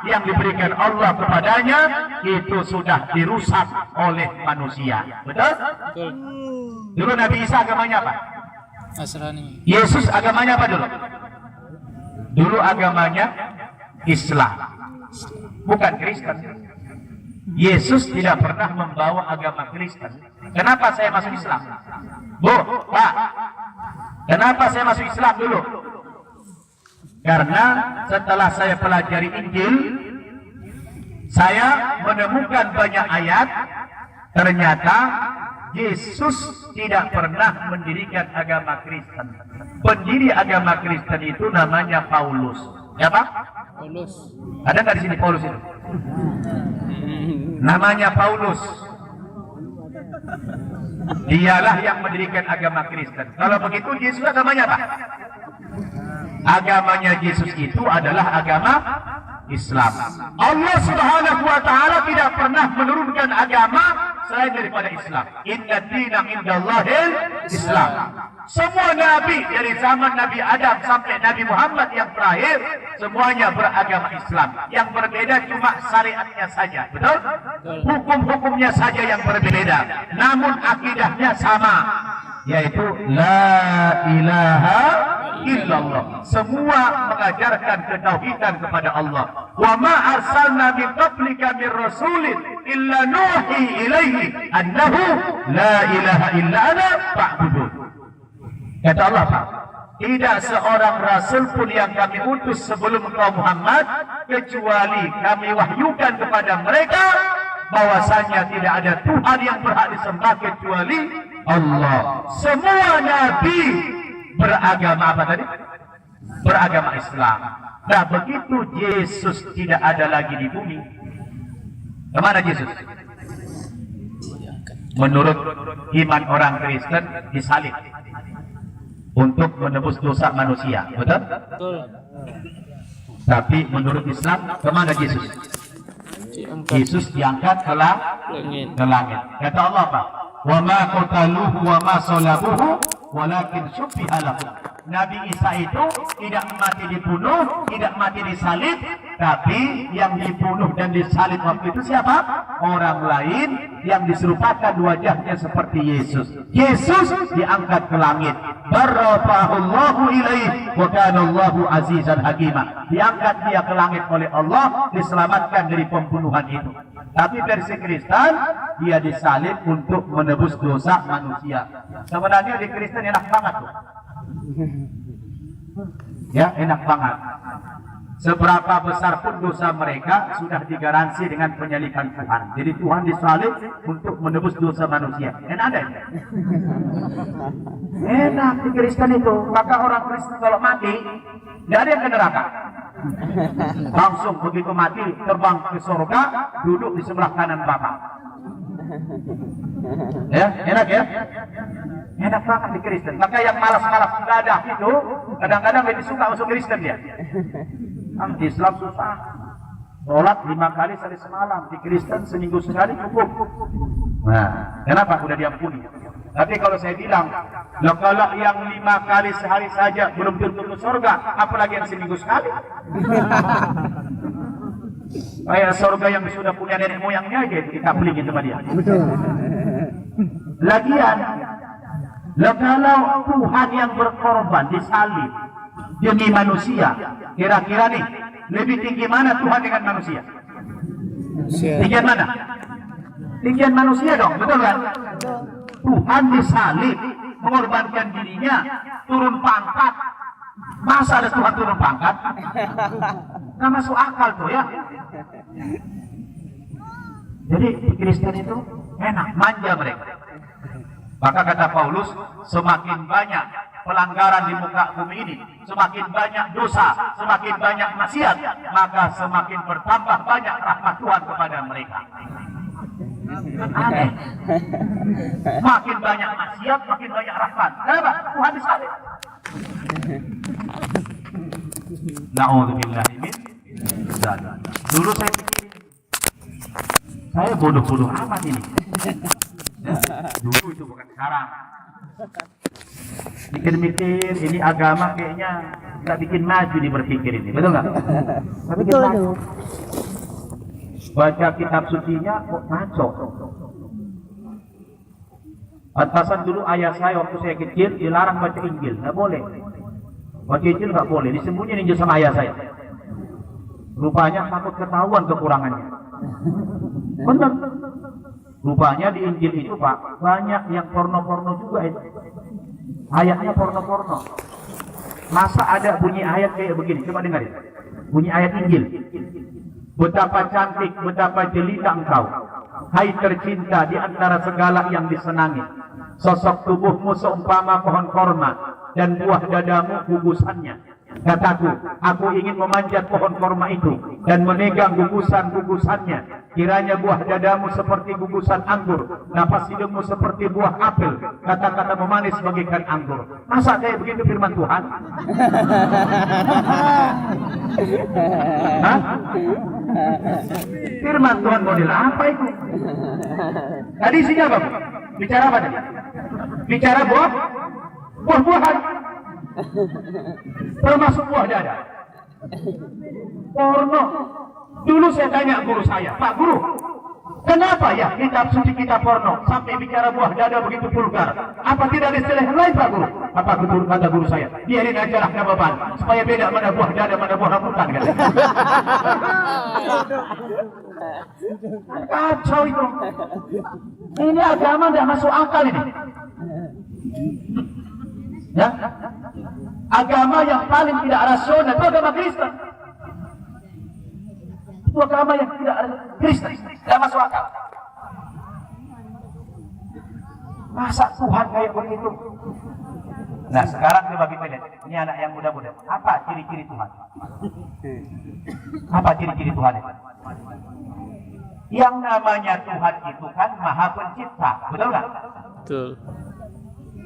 Speaker 1: yang diberikan Allah kepadanya itu sudah dirusak oleh manusia, betul?
Speaker 3: Betul.
Speaker 1: Dulu Nabi Isa agamanya apa?
Speaker 3: Nasrani.
Speaker 1: Yesus agamanya apa dulu? Dulu agamanya Islam, bukan Kristen. Yesus tidak pernah membawa agama Kristen. Kenapa saya masuk Islam? Bu, Pak, kenapa saya masuk Islam dulu? Karena setelah saya pelajari Injil, saya menemukan banyak ayat. Ternyata Yesus tidak pernah mendirikan agama Kristen. Pendiri agama Kristen itu namanya Paulus. Siapa?
Speaker 3: Paulus.
Speaker 1: Ada nggak di sini Paulus itu? Namanya Paulus. Dialah yang mendirikan agama Kristen. Kalau begitu Yesus agamanya apa? Agamanya Yesus itu adalah agama Islam. Allah Subhanahu wa taala tidak pernah menurunkan agama selain daripada Islam. Inna dina indallahil Islam. Semua nabi dari zaman Nabi Adam sampai Nabi Muhammad yang terakhir semuanya beragama Islam. Yang berbeda cuma syariatnya saja, betul? Hukum-hukumnya saja yang berbeda. Namun akidahnya sama, yaitu la ilaha illallah. Semua mengajarkan ketauhidan kepada Allah. Wa ma arsalna min qablika min rasulin illa nuhi ilaihi annahu la ilaha illa ana fa'budun. Kata Allah, Pak, tidak seorang rasul pun yang kami utus sebelum engkau Muhammad kecuali kami wahyukan kepada mereka bahwasanya tidak ada Tuhan yang berhak disembah kecuali Allah. Semua nabi beragama apa tadi? Beragama Islam. Nah, begitu Yesus tidak ada lagi di bumi, kemana Yesus? Menurut iman orang Kristen disalib untuk menebus dosa manusia, betul?
Speaker 3: Betul.
Speaker 1: Tapi menurut Islam kemana Yesus? Yesus diangkat ke langit. Kata Allah apa? Wa ma qataluhu wa ma salabuhu walakin syubbiha lahum. Nabi Isa itu tidak mati dibunuh, tidak mati disalib, tapi yang dibunuh dan disalib waktu itu siapa? Orang lain yang diserupakan wajahnya seperti Yesus. Yesus diangkat ke langit. Barrafa'allahu ilaihi wa kana Allahu azizan hakima. Diangkat dia ke langit oleh Allah, diselamatkan dari pembunuhan itu. Tapi versi Kristen, dia disalib untuk menebus dosa manusia. Sebenarnya di Kristen enak banget tuh. Ya, enak banget. Seberapa besar pun dosa mereka sudah digaransi dengan penyaliban Tuhan. Jadi Tuhan disalib untuk menebus dosa manusia. Enak ada ya? Enak di Kristen itu. Maka orang Kristen kalau mati, tidak ada yang ke neraka. Langsung begitu mati terbang ke surga, duduk di sebelah kanan Bapa. Ya, enak ya? Enak banget di Kristen. Maka yang malas-malas ibadah itu kadang-kadang lebih suka masuk Kristen dia. Di Islam susah. Sholat 5 kali sehari semalam. Di Kristen seminggu sekali cukup. Nah, kenapa? Udah diampuni. Tapi kalau saya bilang, loh kalau yang 5 kali sehari saja belum tentu ke surga, apalagi yang seminggu sekali? Kayak surga yang sudah punya nenek moyangnya aja kita beli gitu sama dia. Lagian, loh kalau Tuhan yang berkorban disalib demi manusia, kira-kira nih lebih tinggi mana Tuhan dengan manusia? Tinggian mana? Tinggian manusia dong, betul kan? Tuhan disalib, mengorbankan dirinya, turun pangkat. Masa ada Tuhan turun pangkat? Nggak masuk akal tuh ya. Jadi di Kristen itu enak, manja mereka. Maka kata Paulus, semakin banyak pelanggaran di muka bumi ini, semakin banyak dosa, semakin banyak maksiat, maka semakin bertambah banyak rahmat Tuhan kepada mereka. Aneh. Makin banyak maksiat, makin banyak rahmat. Kenapa? Tuhan disalib. Na'udzubillah min Dulu saya pikir saya bodoh-bodoh amat ini. Dulu itu bukan sekarang. Mikir-mikir ini agama kayaknya nggak bikin maju nih berpikir ini, betul nggak? Betul itu. Baca kitab sucinya kok ngaco. Pantasan dulu ayah saya waktu saya kecil dilarang baca Injil, nggak boleh. Baca Injil nggak boleh, disembunyiin Injil sama ayah saya. Rupanya takut ketahuan kekurangannya. Benar. Rupanya di Injil itu Pak banyak yang porno-porno juga itu. Ayatnya porno-porno. Masa ada bunyi ayat kayak begini? Coba dengarin. Bunyi ayat Injil. Betapa cantik, betapa jelita engkau, hai tercinta di antara segala yang disenangi. Sosok tubuhmu seumpama pohon korma dan buah dadamu gugusannya. Kataku, aku ingin memanjat pohon korma itu dan memegang gugusan-gugusannya. Kiranya buah dadamu seperti gugusan anggur, napas hidungmu seperti buah apel, kata-katamu manis bagaikan anggur. Masa kayak begitu firman Tuhan? Hah? Firman Tuhan model apa itu? Tadi isinya apa? Bicara apa tadi? Bicara buah-buahan. Termasuk buah dada. Porno. Dulu saya tanya guru saya, Pak Guru, kenapa ya kitab suci kita porno sampai bicara buah dada begitu vulgar? Apa tidak ada istilah lain Pak Guru? Apa betul kata guru saya? Biarin aja lah beban, supaya beda mana buah dada mana buah rambutan kan? Kacau itu. Ini agama tidak masuk akal ini. Ya? Agama yang paling tidak rasional itu agama Kristen. Itu agama yang tidak Kristen, tidak masuk akal. Masa Tuhan kayak begitu? Nah sekarang coba kita lihat, ini anak yang muda-muda. Apa ciri-ciri Tuhan? Apa ciri-ciri Tuhan itu? Yang namanya Tuhan itu kan Maha Pencipta, betul nggak? Betul.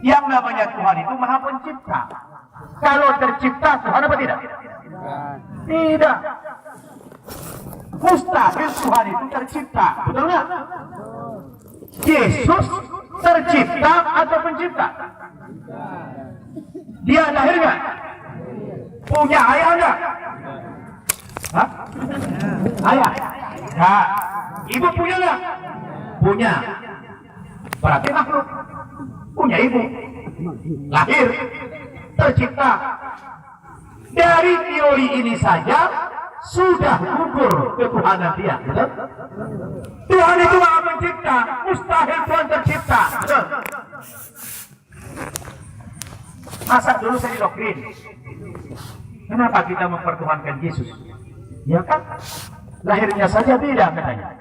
Speaker 1: Yang namanya Tuhan itu Maha Pencipta. Kalau tercipta Tuhan apa tidak? Tidak. Mustahil Tuhan itu tercipta, betul nggak? Yesus tercipta atau pencipta? Dia lahir nggak? Punya ayah nggak? Hah? Ayah? Nah, ibu punya nggak? Punya. Berarti makhluk. Punya ibu. Lahir. Tercipta. Dari teori ini saja sudah gugur ketuhanan dia, betul? Tuhan itu Maha Pencipta, mustahil Tuhan tercipta, betul? Masa dulu saya didoktrin, kenapa kita mempertuhankan Yesus? Ya kan, lahirnya saja beda katanya.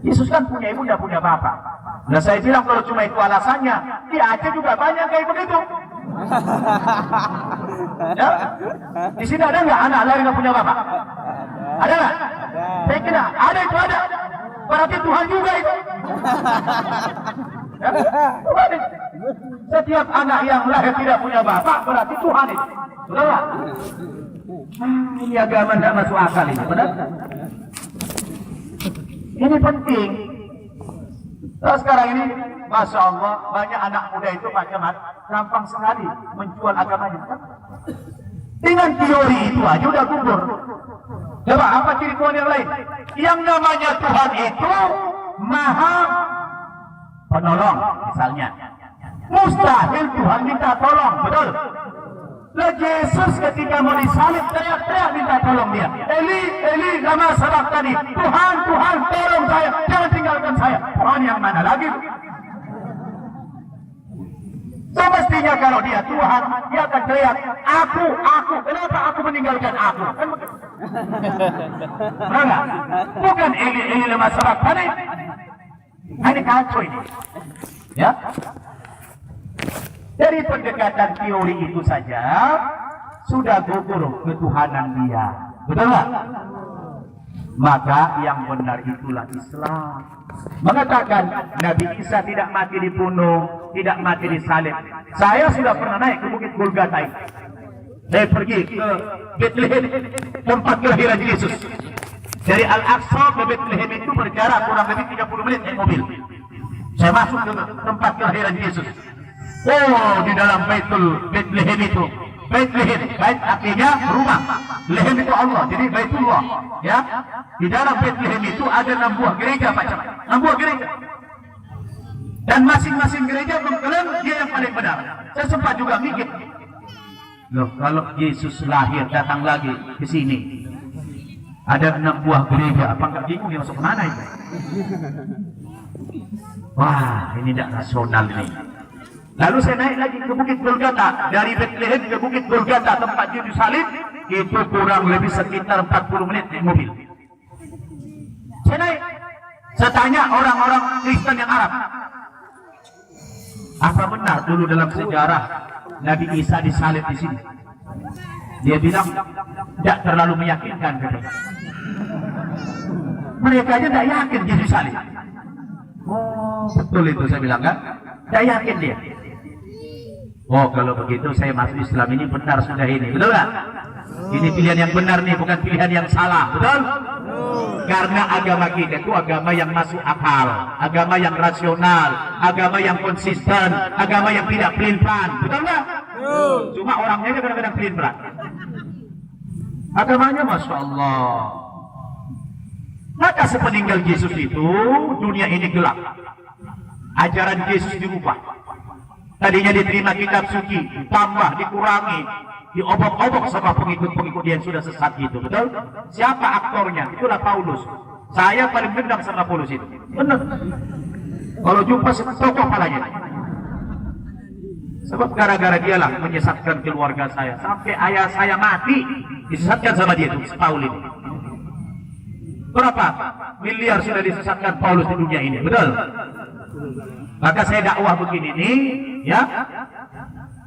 Speaker 1: Yesus kan punya ibu, tidak punya bapak. Nah saya bilang kalau cuma itu alasannya, di Aceh juga banyak kayak begitu. Ya? Di sini ada nggak anak lahir nggak punya bapak? Ada nggak? Saya kira ada itu ada. Berarti Tuhan juga itu. Ya? Tuhan itu. Setiap anak yang lahir tidak punya bapak berarti Tuhan itu. Betul nggak? Ini agama tidak masuk akal ini, benar? Ini penting. Terus sekarang ini, Masya Allah, banyak anak muda itu Pak Camat gampang sekali menjual agamanya. Dengan teori itu aja udah gugur. Coba apa ciri Tuhan yang lain? Yang namanya Tuhan itu Maha Penolong, misalnya. Mustahil Tuhan minta tolong, betul? Lah Yesus ketika mau disalib teriak-teriak minta tolong dia. Eli, Eli, lama sabaqtani. Tuhan, Tuhan, tolong saya, jangan tinggalkan saya. Tuhan yang mana lagi? Semestinya kalau dia Tuhan, dia akan teriak, aku, kenapa aku meninggalkan aku? Kan begitu. Mana? Bukan Eli, Eli, lama sabaqtani. Ini kacau ini. Ya? Dari pendekatan teori itu saja sudah gugur ketuhanan dia, betul nggak? Maka yang benar itulah Islam. Mengatakan Nabi Isa tidak mati dibunuh, tidak mati disalib. Saya sudah pernah naik ke Bukit Golgota. Saya pergi ke Bethlehem, tempat kelahiran Yesus.
Speaker 2: Dari Al-Aqsa ke Bethlehem itu berjarak kurang lebih 30 menit naik mobil. Saya masuk ke tempat kelahiran Yesus. Oh, di dalam Bethlehem itu. Bethlehem, bait artinya rumah. Lehem itu Allah, jadi Baitullah. Ya, di dalam Bethlehem itu ada 6 buah gereja macam 6 buah gereja. Dan masing-masing gereja mengklaim dia yang paling benar. Saya sempat juga mikir, loh, kalau Yesus lahir datang lagi ke sini, ada 6 buah gereja, apa enggak bingung dia masuk kemana itu? Wah, ini tidak rasional ini. Lalu saya naik lagi ke Bukit Golgota. Dari Bethlehem ke Bukit Golgota, tempat Yesus salib, itu kurang lebih sekitar 40 menit naik mobil. Saya naik, saya tanya orang-orang Kristen yang Arab, apa benar dulu dalam sejarah Nabi Isa disalib di sini? Dia bilang tidak terlalu meyakinkan. Mereka aja tidak yakin Yesus disalib. Oh, betul itu saya bilang kan? Tidak yakin dia. Oh, kalau begitu saya masuk Islam ini benar sudah ini, betul nggak? Ini pilihan yang benar nih, bukan pilihan yang salah, betul? Karena agama kita itu agama yang masuk akal, agama yang rasional, agama yang konsisten, agama yang tidak pelin-pelan, betul nggak? Cuma orangnya kadang-kadang pelin-pelan. Agamanya Masya Allah. Maka sepeninggal Yesus itu dunia ini gelap. Ajaran Yesus dirubah. Tadinya diterima kitab suci, ditambah, dikurangi, diobok-obok sama pengikut-pengikut yang sudah sesat itu, betul? Siapa aktornya? Itulah Paulus. Saya paling dendam sama Paulus itu. Benar. Kalau jumpa tokoh palanya. Sebab gara-gara dialah menyesatkan keluarga saya. Sampai ayah saya mati, disesatkan sama dia itu, Paulus ini. Berapa miliar sudah disesatkan Paulus di dunia ini, betul? Maka saya dakwah begini nih, ya.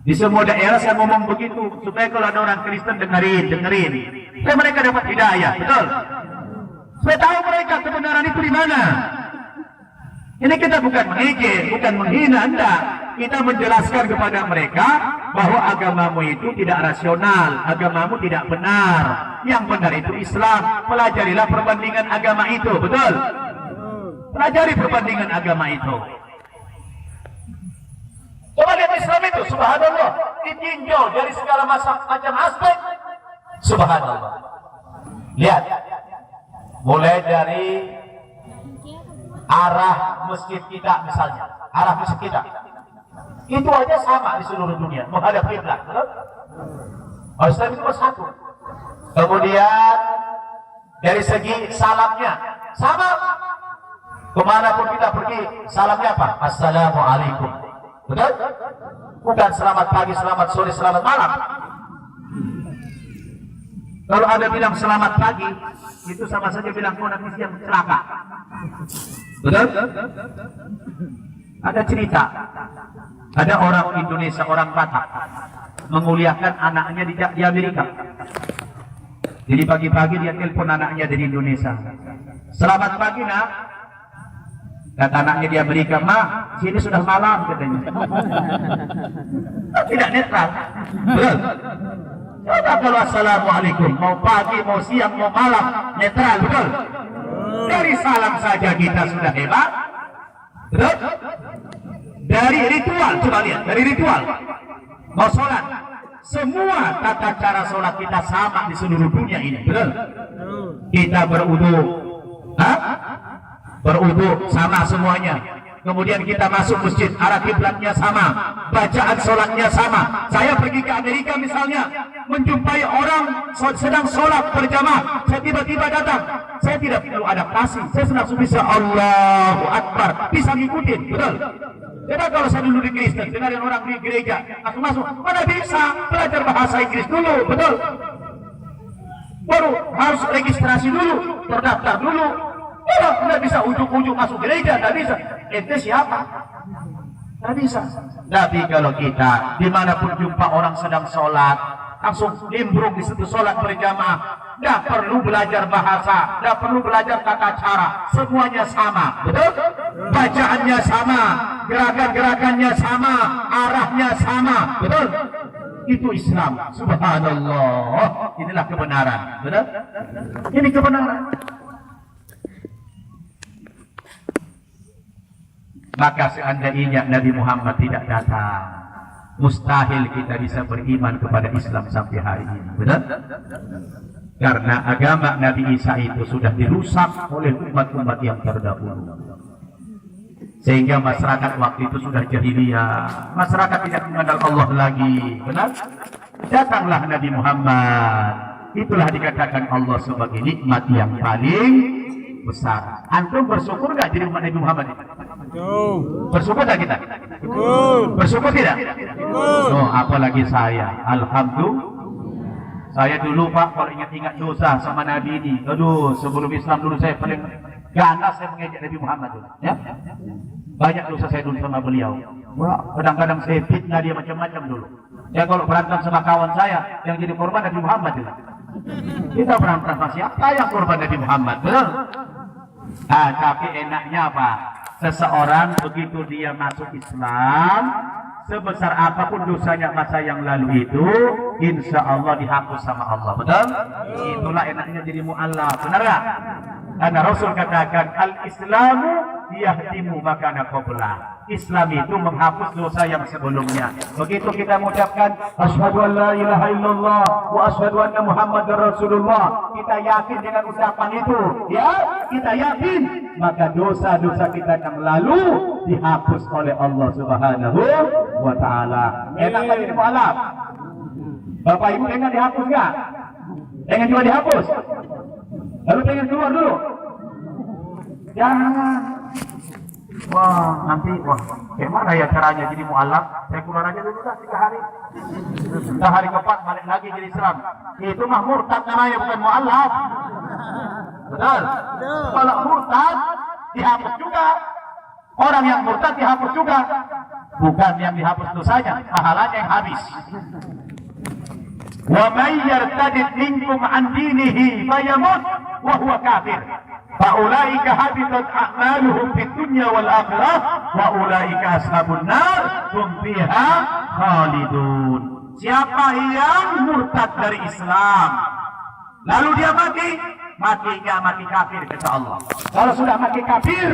Speaker 2: Di semua daerah saya ngomong begitu supaya kalau ada orang Kristen dengerin. Supaya mereka dapat hidayah, betul? Supaya tahu mereka kebenaran itu di mana. Ini kita bukan mengejek, bukan menghina, enggak. Kita menjelaskan kepada mereka bahwa agamamu itu tidak rasional, agamamu tidak benar. Yang benar itu Islam. Pelajarilah perbandingan agama itu, betul? Pelajari perbandingan agama itu. Coba lihat Islam itu, subhanallah, ditinjau dari segala macam aspek. Subhanallah. Lihat, mulai dari arah masjid kita misalnya, arah masjid kita. Itu aja sama di seluruh dunia, menghadap kiblat. Islam itu bersatu. Kemudian dari segi salamnya sama. Kemanapun kita pergi, salamnya apa? Assalamualaikum. Betul? Bukan selamat pagi, selamat sore, selamat malam. Kalau ada bilang selamat pagi, itu sama saja bilang kau nanti siang celaka. Betul? Ada cerita, ada orang Indonesia, orang Batak, menguliakan anaknya di Amerika. Jadi pagi-pagi dia telepon anaknya dari Indonesia. Selamat pagi nak. Kata anaknya di Amerika, "Ma, sini sudah malam," katanya. Tidak netral. Betul? Coba kalau assalamualaikum, mau pagi, mau siang, mau malam, netral, betul? Dari salam saja kita sudah hebat. Betul? Dari ritual, coba lihat, dari ritual. Mau sholat, semua tata cara sholat kita sama di seluruh dunia ini, betul? Kita berwudu, berwudu sama semuanya. Kemudian kita masuk masjid, arah kiblatnya sama, bacaan sholatnya sama. Saya pergi ke Amerika misalnya, menjumpai orang sedang sholat berjamaah, saya tiba-tiba datang, saya tidak perlu adaptasi, saya langsung bisa Allahu Akbar, bisa ngikutin, betul? Coba kalau saya dulu di Kristen, dengarin orang di gereja, langsung masuk, mana bisa belajar bahasa Inggris dulu, betul? Baru harus registrasi dulu, terdaftar dulu. Oh, tidak bisa ujuk-ujuk masuk gereja, tidak bisa. Ente siapa? Tidak bisa. Tapi kalau kita dimanapun jumpa orang sedang sholat, langsung nimbrung di situ sholat berjamaah, tidak perlu belajar bahasa, tidak perlu belajar tata cara, semuanya sama, betul? Bacaannya sama, gerakan-gerakannya sama, arahnya sama, betul? Itu Islam. Subhanallah. Inilah kebenaran, betul? Ini kebenaran. maka seandainya Nabi Muhammad tidak datang, mustahil kita bisa beriman kepada Islam sampai hari ini. Benar? Karena agama Nabi Isa itu sudah dirusak oleh umat-umat yang terdahulu, sehingga masyarakat waktu itu sudah jahiliyah, masyarakat tidak mengenal Allah lagi. Benar? Datanglah Nabi Muhammad, itulah dikatakan Allah sebagai nikmat yang paling besar. Antum bersyukur gak jadi umat Nabi Muhammad ini? Bersyukur tak kita? Bersyukur tidak? Oh, apalagi saya. Alhamdulillah. Saya dulu Pak, kalau ingat-ingat dosa sama Nabi ini, aduh, sebelum Islam dulu saya paling ganas saya mengejek Nabi Muhammad dulu. Ya? Banyak dosa saya dulu sama beliau. Wah, kadang-kadang saya fitnah dia macam-macam dulu. Ya kalau berantem sama kawan saya yang jadi korban Nabi Muhammad dulu. Kita berantem sama siapa yang korban Nabi Muhammad? Betul? Ah, tapi enaknya apa? Seseorang begitu dia masuk Islam, sebesar apapun dosanya masa yang lalu itu, insya Allah dihapus sama Allah. Betul? Itulah enaknya jadi mu'allaf. Benar gak? Karena Rasul katakan, al-Islamu yahdimu makana qablah. Islam itu menghapus dosa yang sebelumnya. Begitu kita mengucapkan asyhadu an la ilaha illallah wa asyhadu anna Muhammadar Rasulullah, kita yakin dengan ucapan itu, ya, kita yakin, maka dosa-dosa kita yang lalu dihapus oleh Allah Subhanahu wa taala. Enak lagi di mualaf. Bapak Ibu pengen dihapus enggak? Pengen juga dihapus? Lalu pengen keluar dulu? Jangan. Wah, nanti, gimana ya caranya jadi mu'alaf? Saya keluar aja dulu dah 3 hari. 3 hari keempat balik lagi jadi Islam. Itu mah murtad namanya, bukan mu'alaf. Betul? Kalau murtad dihapus juga. Orang yang murtad dihapus juga. Bukan yang dihapus dosanya, pahalanya yang habis. Wa may yartadid minkum an dinihi fayamut wa huwa kafir. Faulaika habitat a'maluhum fid dunya wal akhirah wa ulaika ashabun nar hum fiha khalidun. Siapa yang murtad dari Islam lalu dia matinya mati kafir kata Allah. Kalau sudah mati kafir,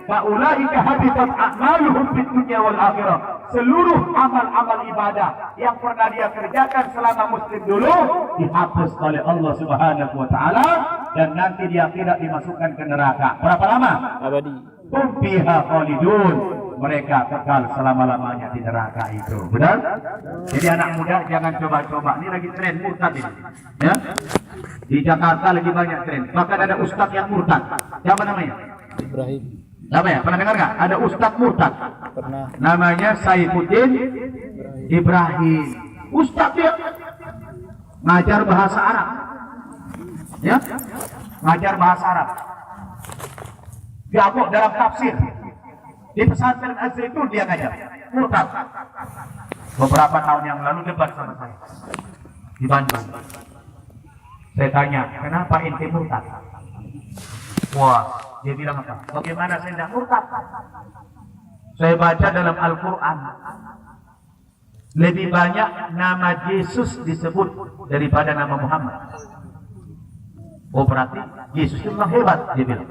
Speaker 2: faulaika habitat a'maluhum fid dunya wal akhirah. Seluruh amal-amal ibadah yang pernah dia kerjakan selama muslim dulu dihapus oleh Allah Subhanahu wa taala, dan nanti dia tidak dimasukkan ke neraka. Berapa lama? Abadi. Fiha khalidun. Mereka kekal selama-lamanya di neraka itu. Benar? Jadi anak muda jangan coba-coba. Ini lagi tren murtad ini. Ya? Di Jakarta lagi banyak tren. Bahkan ada ustadz yang murtad. Siapa namanya?
Speaker 3: Ibrahim.
Speaker 2: Apa ya? Pernah dengar nggak? Ada ustadz murtad.
Speaker 3: Pernah.
Speaker 2: Namanya Saifuddin Ibrahim. Ustadz dia ngajar bahasa Arab. Ya? Ngajar bahasa Arab. Jago dalam tafsir. Di pesantren Az-Zaitun dia ngajar. Murtad. Beberapa tahun yang lalu debat sama saya di Bandung. Saya tanya, kenapa inti murtad? Wah, dia bilang apa? Bagaimana saya tidak murtad? Saya baca dalam Al-Quran, lebih banyak nama Yesus disebut daripada nama Muhammad. Oh, berarti Yesus itu memang hebat, dia bilang.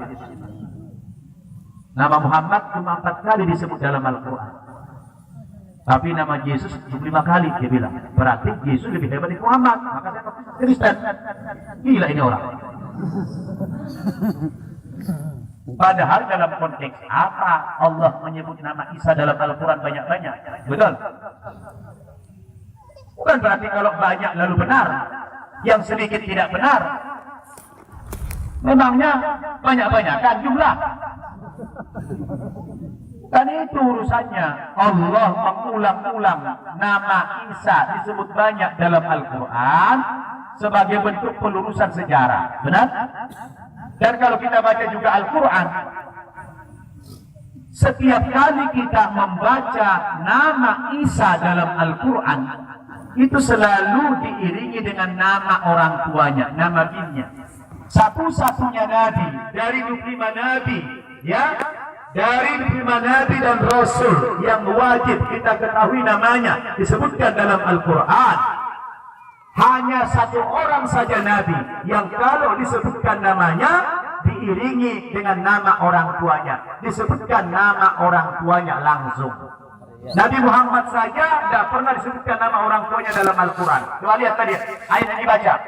Speaker 2: Nama Muhammad cuma 4 kali disebut dalam Al-Quran, tapi nama Yesus 5 kali, dia bilang. Berarti Yesus lebih hebat dari Muhammad. Maka saya Kristen. Gila ini orang. Padahal dalam konteks apa Allah menyebut nama Isa dalam Al-Quran banyak-banyak? Betul? Bukan berarti kalau banyak lalu benar, yang sedikit tidak benar. Memangnya banyak-banyakan jumlah. Dan itu urusannya. Allah mengulang-ulang nama Isa disebut banyak dalam Al-Quran sebagai bentuk pelurusan sejarah. Benar? Dan kalau kita baca juga Al-Quran, setiap kali kita membaca nama Isa dalam Al-Quran, itu selalu diiringi dengan nama orang tuanya, nama binnya. Satu-satunya nabi dari 25 nabi, ya, dari 25 nabi dan rasul yang wajib kita ketahui namanya disebutkan dalam Al-Quran, hanya 1 orang saja nabi yang kalau disebutkan namanya diiringi dengan nama orang tuanya, disebutkan nama orang tuanya langsung. Nabi Muhammad saja tidak pernah disebutkan nama orang tuanya dalam Al-Quran. Coba lihat tadi ayat yang dibaca,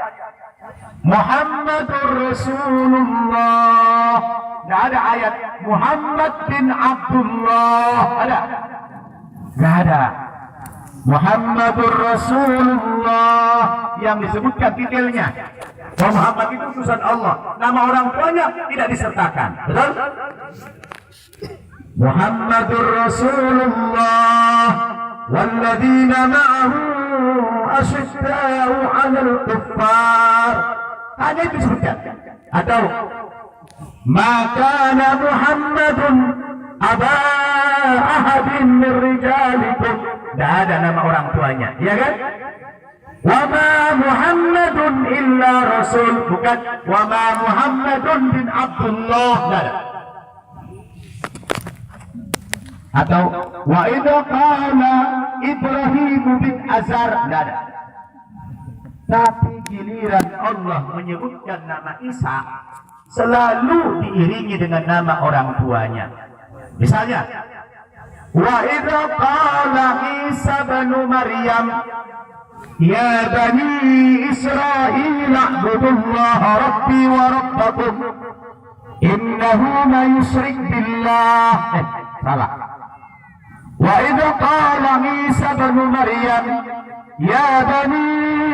Speaker 2: Muhammadur Rasulullah. Tidak ada ayat Muhammad bin Abdullah. Ada? Tidak ada. Muhammadur Rasulullah yang disebutkan detailnya. Muhammad itu utusan Allah. Nama orang tuanya tidak disertakan. Betul? Muhammadur Rasulullah walladzina ma'ahu asyidda'u 'alal kuffar. Hanya itu disebutkan. Atau maka Muhammadun aba ahadin min rijalikum. Tidak ada nama orang tuanya, ya kan? Wa ma Muhammadun illa rasul, bukan wa ma Muhammadun bin Abdullah. Tidak ada. Atau wa idza qala Ibrahim bin Azar. Tidak ada. Tapi giliran Allah menyebutkan nama Isa selalu diiringi dengan nama orang tuanya. Misalnya, wa idza qala Isa bin Maryam ya bani Israil a'budullaha rabbi wa rabbakum innahu man yusyrik billah. Salah. Wa idza qala Isa bin Maryam ya bani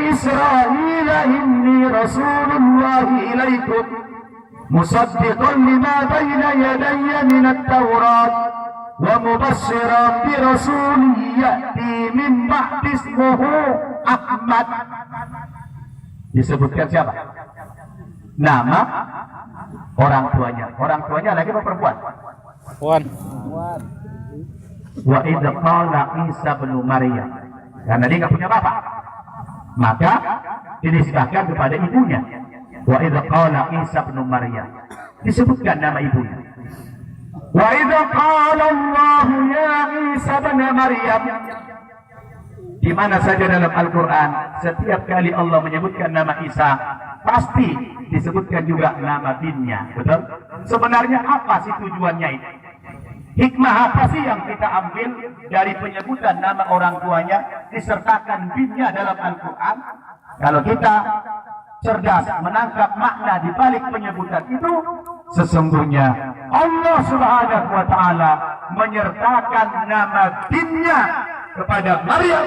Speaker 2: Israil inni rasulullah ilaikum musaddiqan lima bayna yadayya min at-taurat wa mubashiran bi rasulin ya'ti min ba'di ismuhu Ahmad. Disebutkan siapa? Nama orang tuanya. Orang tuanya lagi apa perempuan?
Speaker 3: Wan.
Speaker 2: Wa idza qala Isa bin Maryam, karena dia nggak punya bapak, maka dinisbahkan kepada ibunya. Wa idza qala Isa bin Maryam, disebutkan nama ibunya. Wa idza qala Allah ya Isa bin Maryam, di mana saja dalam Al-Quran setiap kali Allah menyebutkan nama Isa pasti disebutkan juga nama binnya. Betul? Sebenarnya apa sih tujuannya itu? Hikmah apa sih yang kita ambil dari penyebutan nama orang tuanya disertakan binnya dalam Al-Quran? Kalau kita cerdas menangkap makna di balik penyebutan itu, sesungguhnya Allah Subhanahu wa Ta'ala menyertakan nama binnya kepada Maryam.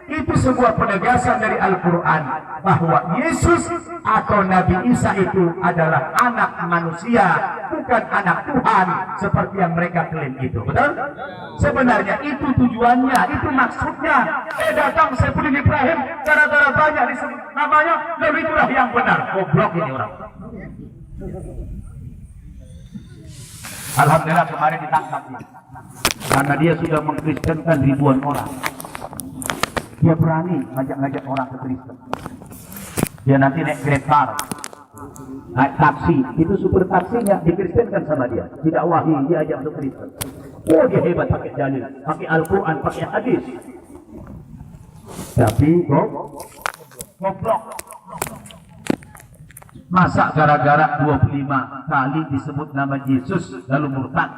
Speaker 2: Itu sebuah penegasan dari Al-Quran bahwa Yesus atau Nabi Isa itu adalah anak manusia, bukan anak Tuhan seperti yang mereka klaim itu. Betul? Sebenarnya itu tujuannya, itu maksudnya. Datang Saifuddin Ibrahim gara-gara banyak disebut namanya, lalu itulah yang benar. Goblok ini orang. Alhamdulillah kemarin ditangkap dia, karena dia sudah mengkristenkan ribuan orang. Dia berani ngajak-ngajak orang ke Kristen. Dia nanti naik Grab car, naik taksi, itu supir taksinya dikristenkan sama dia. Tidak wahyu, dia ajak untuk Kristen. Oh, dia hebat pakai dalil, pakai Al-Quran, pakai hadis. Tapi goblok. Masa gara-gara 25 kali disebut nama Yesus lalu murtad?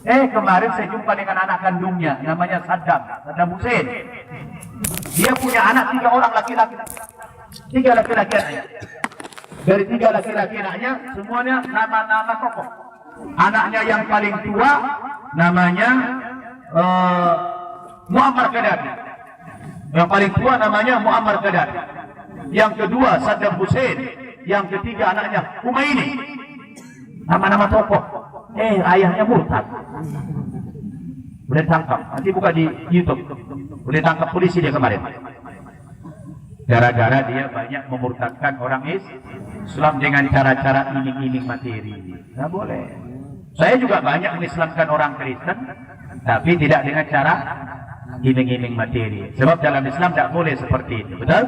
Speaker 2: Kemarin saya jumpa dengan anak kandungnya, namanya Saddam Hussein. Dia punya anak 3 orang laki-laki. 3 laki-laki anaknya. Dari 3 laki-laki anaknya, semuanya nama-nama tokoh. Anaknya yang paling tua namanya Muammar Gaddafi. Yang paling tua namanya Muammar Gaddafi. Yang kedua Saddam Hussein. Yang ketiga anaknya Khomeini. Nama-nama tokoh. Ayahnya murtad. Boleh tangkap. Nanti buka di YouTube. Boleh tangkap polisi dia kemarin. Gara-gara dia banyak memurtadkan orang Islam dengan cara-cara iming-iming materi. Nggak boleh. Saya juga banyak mengislamkan orang Kristen, tapi tidak dengan cara iming-iming materi. Sebab dalam Islam tidak boleh seperti itu. Betul?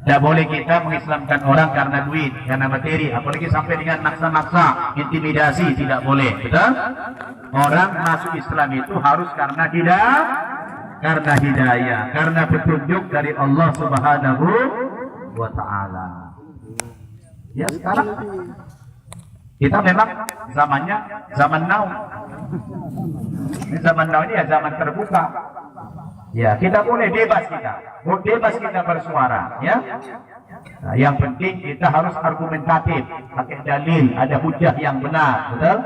Speaker 2: Tidak boleh kita mengislamkan orang karena duit, karena materi, apalagi sampai dengan maksa-maksa, intimidasi, tidak boleh. Betul? Orang masuk Islam itu harus karena hidayah, karena petunjuk dari Allah Subhanahu wa Ta'ala. Ya, sekarang Kita memang zamannya zaman now. Ini zaman now ini ya zaman terbuka. Ya, kita boleh bebas kita bersuara, ya. Nah, yang penting kita harus argumentatif, pakai dalil, ada hujah yang benar, betul?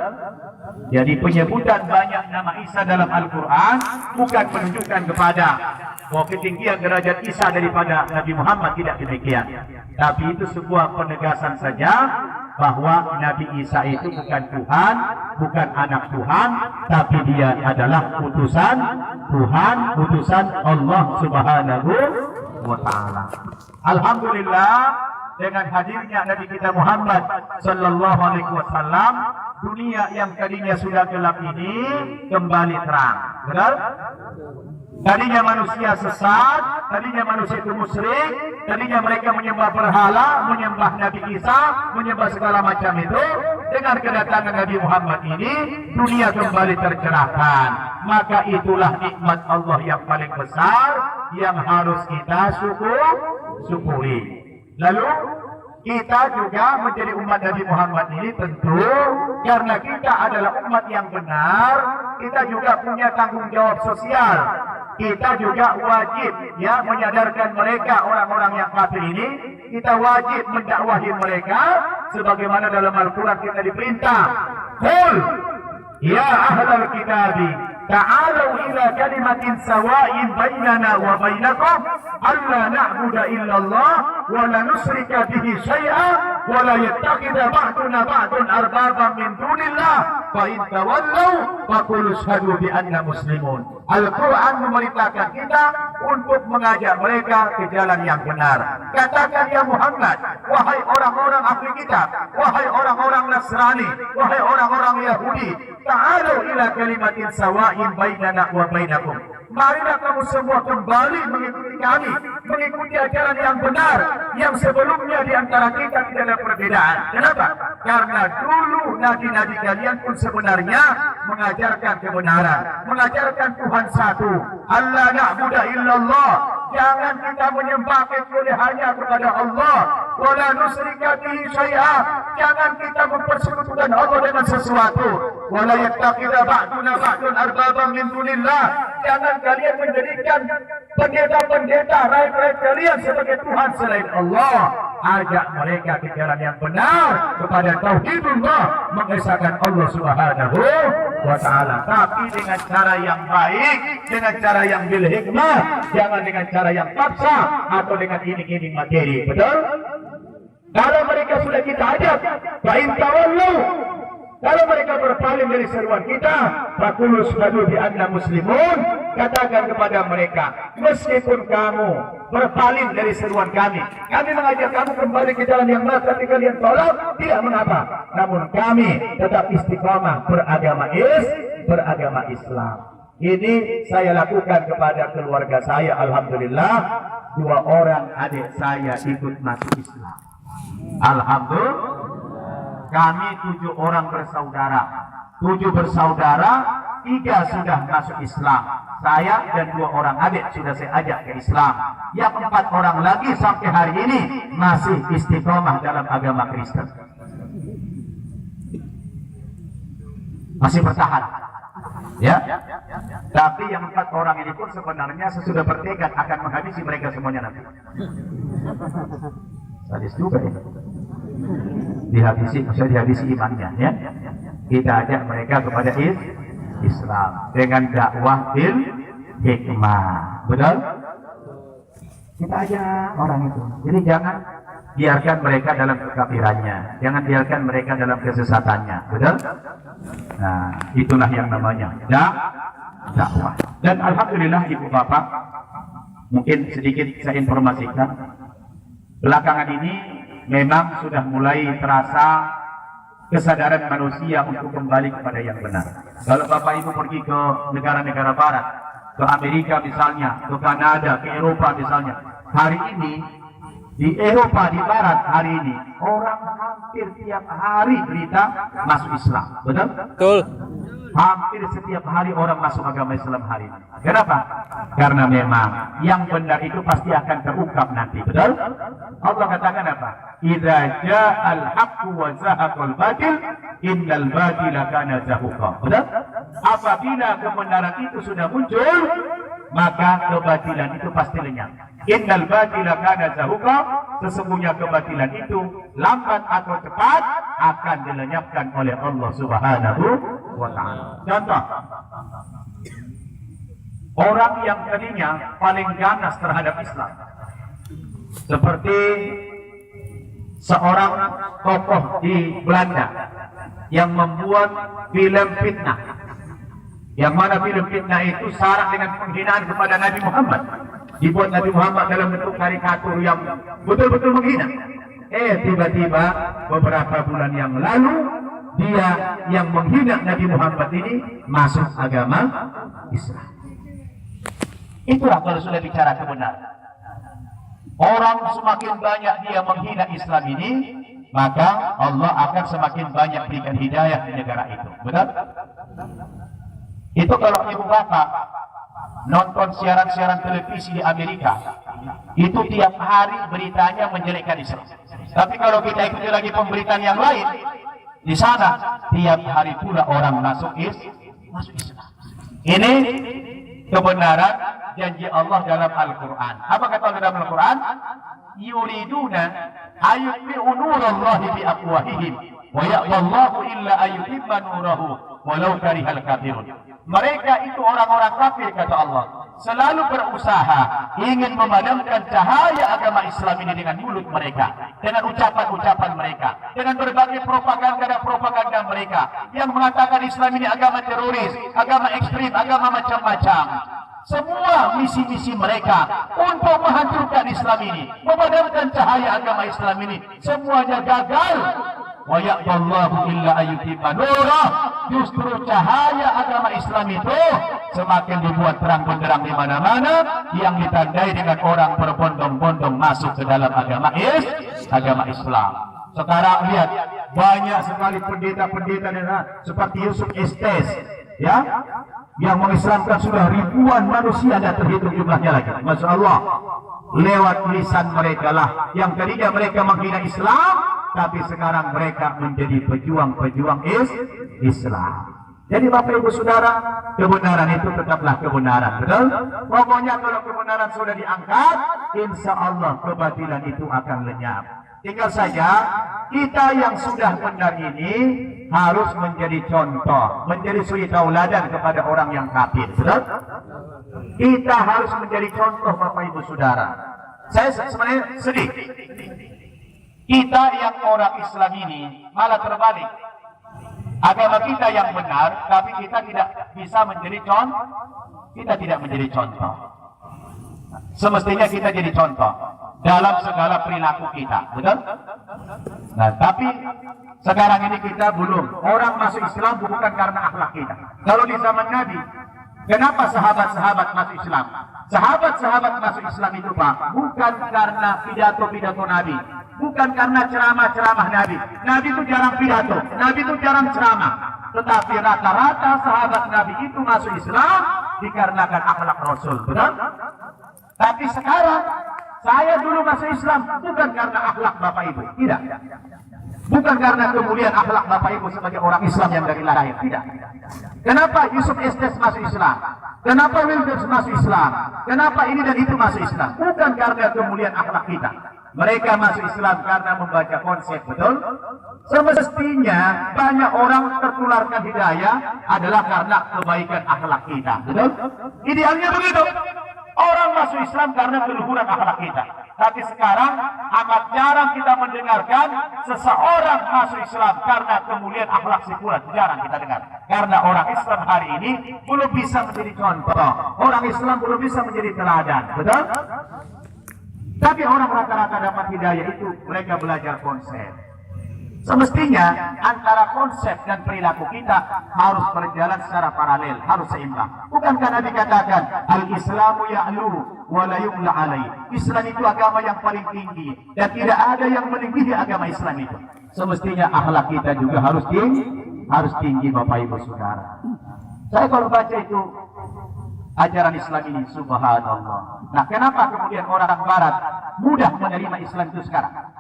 Speaker 2: Jadi penyebutan banyak nama Isa dalam Al-Quran bukan menunjukkan kepada bahwa ketinggian derajat Isa daripada Nabi Muhammad, tidak demikian. Tapi itu sebuah penegasan saja bahwa Nabi Isa itu bukan Tuhan, bukan anak Tuhan, tapi dia adalah utusan Tuhan, utusan Allah Subhanahu wa Ta'ala. Alhamdulillah, dengan hadirnya Nabi kita Muhammad sallallahu alaihi wasallam, dunia yang tadinya sudah gelap ini kembali terang. Benar? Tadinya manusia sesat, tadinya manusia itu musyrik, tadinya mereka menyembah berhala, menyembah Nabi Isa, menyembah segala macam itu. Dengan kedatangan Nabi Muhammad ini, dunia kembali tercerahkan. Maka itulah nikmat Allah yang paling besar yang harus kita syukuri. Lalu kita juga menjadi umat Nabi Muhammad ini tentu karena kita adalah umat yang benar, kita juga punya tanggung jawab sosial. Kita juga wajib ya menyadarkan mereka, orang-orang yang kafir ini, kita wajib mendakwahi mereka sebagaimana dalam Al-Quran kita diperintah. Qul ya ahlal kitabi ta'alu ila kalimatin sawa'in bainana wa bainakum alla na'budu illallah wa la nusyrika bihi syai'a wa la yattakhidha ba'duna ba'dun arbaban min dunillah fa in tawallaw faqul ashhadu bi anna muslimun. Al-Quran memerintahkan kita untuk mengajak mereka ke jalan yang benar. Katakan ya Muhammad, wahai orang-orang ahli kitab, wahai orang-orang Nasrani, wahai orang-orang Yahudi, ta'alu ila kalimatin sawa'in bainana wa bainakum. Marilah kamu semua kembali mengikuti kami, mengikuti ajaran yang benar, yang sebelumnya di antara kita tidak ada perbedaan. Kenapa? Karena dulu nabi-nabi kalian pun sebenarnya mengajarkan kebenaran, mengajarkan Tuhan satu. Allah na'budu illallah. Jangan kita menyembah kecuali hanya kepada Allah. Wala nusyrika bihi syai'a. Jangan kita mempersekutukan Allah dengan sesuatu. Wala yattakhidha ba'duna ba'dun arbaban min dunillah. Jangan kalian menjadikan pendeta-pendeta, rakyat kalian sebagai Tuhan selain Allah. Ajak mereka ke jalan yang benar, kepada tauhidullah, mengesahkan Allah Subhanahu wa Ta'ala. Tapi dengan cara yang baik, dengan cara yang bil hikmah, jangan dengan cara yang paksa atau dengan iming-iming materi. Betul? Kalau mereka sudah kita ajak, fa'in tawallu, kalau mereka berpaling dari seruan kita, faqulu ashhadu bi anna muslimun, katakan kepada mereka, meskipun kamu berpaling dari seruan kami mengajak kamu kembali ke jalan yang benar, tapi kalian tolak, tidak mengapa. Namun kami tetap istiqamah beragama Islam. Ini saya lakukan kepada keluarga saya. Alhamdulillah, 2 orang adik saya ikut masuk Islam. Alhamdulillah. Kami 7 orang bersaudara. 7 bersaudara, 3 sudah masuk Islam. Saya dan 2 orang adik sudah saya ajak ke Islam. Yang 4 orang lagi sampai hari ini masih istiqomah dalam agama Kristen. Masih bertahan. Ya. Tapi yang 4 orang ini pun sebenarnya sesudah bertekad akan menghabisi mereka semuanya nanti. Sadis juga ya. Dihabisi imannya, ya. Kita ajak mereka kepada Islam dengan dakwah bil hikmah. Betul? Kita ajak orang itu. Jadi jangan biarkan mereka dalam kekafirannya, jangan biarkan mereka dalam kesesatannya. Betul? Nah, itulah yang namanya dakwah. Dan alhamdulillah ibu bapak, mungkin sedikit saya informasikan, belakangan ini memang sudah mulai terasa kesadaran manusia untuk kembali kepada yang benar. Kalau Bapak Ibu pergi ke negara-negara barat, ke Amerika misalnya, ke Kanada, ke Eropa misalnya, hari ini di Eropa, di barat hari ini, orang hampir tiap hari berita masuk Islam. Betul?
Speaker 3: Betul.
Speaker 2: Hampir setiap hari orang masuk agama Islam hari ini. Kenapa? Karena memang yang benar itu pasti akan terungkap nanti. Betul? Allah katakan apa? Idza ja'al haqqu wa zahaqal batil innal batila kana zahuqa. Betul? Apabila kebenaran itu sudah muncul, maka kebatilan itu pasti lenyap. Innal batila kana zahuqa, sesungguhnya kebatilan itu lambat atau cepat akan dilenyapkan oleh Allah Subhanahu wa taala. Contoh, orang yang tadinya paling ganas terhadap Islam, seperti seorang tokoh di Belanda yang membuat film fitnah, yang mana film fitnah itu syarat dengan penghinaan kepada Nabi Muhammad. Dibuat Nabi Muhammad dalam bentuk karikatur yang betul-betul menghina. Tiba-tiba beberapa bulan yang lalu, dia yang menghina Nabi Muhammad ini masuk agama Islam. Itulah kalau sudah bicara kebenaran. Orang semakin banyak dia menghina Islam ini, maka Allah akan semakin banyak berikan hidayah di negara itu. Betul? Itu kalau ibu bapak nonton siaran-siaran televisi di Amerika, itu tiap hari beritanya menjelekkan Islam. Tapi kalau kita ikuti lagi pemberitaan yang lain, di sana tiap hari pula orang masuk Islam. Ini kebenaran janji Allah dalam Al-Quran. Apa kata Allah dalam Al-Quran? Yuriduna ayutbi'u nurallahi biafwahihim wa ya'ballahu illa ayutimma nurahu walau karihal kafirun. Mereka itu orang-orang kafir, kata Allah, selalu berusaha ingin memadamkan cahaya agama Islam ini dengan mulut mereka, dengan ucapan-ucapan mereka, dengan berbagai propaganda mereka yang mengatakan Islam ini agama teroris, agama ekstrim, agama macam-macam. Semua misi-misi mereka untuk menghancurkan Islam ini, memadamkan cahaya agama Islam ini, semuanya gagal. Wa ya'ballahu illa ayyutimma nurah. Justru cahaya agama Islam itu semakin dibuat terang benderang di mana-mana, yang ditandai dengan orang berbondong-bondong masuk ke dalam agama Islam. Sekarang lihat, banyak sekali pendeta-pendeta seperti Yusuf Estes, ya, yang mengislamkan sudah ribuan manusia, tidak terhitung jumlahnya lagi. Masya Allah, lewat lisan mereka lah yang tadinya mereka menghina Islam, tapi sekarang mereka menjadi pejuang-pejuang Islam. Jadi Bapak Ibu Saudara, kebenaran itu tetaplah kebenaran, betul? Pokoknya kalau kebenaran sudah diangkat, insya Allah kebatilan itu akan lenyap. Tinggal saja kita yang sudah benar ini harus menjadi contoh, menjadi suri tauladan kepada orang yang kafir, betul? Kita harus menjadi contoh Bapak Ibu Saudara. Saya sebenarnya sedih. Kita yang orang Islam ini malah terbalik. Agama kita yang benar, tapi kita tidak bisa menjadi contoh. Kita tidak menjadi contoh. Semestinya kita jadi contoh dalam segala perilaku kita, betul? Nah, tapi sekarang ini kita belum. Orang masuk Islam bukan karena akhlak kita. Kalau di zaman Nabi, kenapa sahabat-sahabat masuk Islam? Sahabat-sahabat masuk Islam itu, Pak, bukan karena pidato-pidato Nabi, bukan karena ceramah-ceramah Nabi. Nabi itu jarang pidato, Nabi itu jarang ceramah. Tetapi rata-rata sahabat Nabi itu masuk Islam dikarenakan akhlak Rasul, betul? Tapi sekarang saya dulu masuk Islam bukan karena akhlak Bapak Ibu, tidak. Bukan karena kemuliaan akhlak Bapak Ibu sebagai orang Islam yang dari lahir, tidak. Kenapa Yusuf Estes masuk Islam? Kenapa Wilders masuk Islam? Kenapa ini dan itu masuk Islam? Bukan karena kemuliaan akhlak kita. Mereka masuk Islam karena membaca konsep, betul? Semestinya banyak orang tertularkan hidayah adalah karena kebaikan akhlak kita, betul? Idealnya begitu. Orang masuk Islam karena keluhuran akhlak kita. Tapi sekarang amat jarang kita mendengarkan seseorang masuk Islam karena kemuliaan akhlak sekuler. Jarang kita dengar. Karena orang Islam hari ini belum bisa menjadi contoh. Orang Islam belum bisa menjadi teladan, betul? Tapi orang rata-rata dapat hidayah itu mereka belajar konsep. Semestinya antara konsep dan perilaku kita harus berjalan secara paralel, harus seimbang. Bukankah Nabi katakan al-Islamu ya'lu wa la yu'la alaihi. Islam itu agama yang paling tinggi dan tidak ada yang melebihi agama Islam itu. Semestinya akhlak kita juga harus tinggi Bapak Ibu Saudara. Saya kalau baca itu ajaran Islam ini, subhanallah. Nah, kenapa kemudian orang Barat mudah menerima Islam itu sekarang?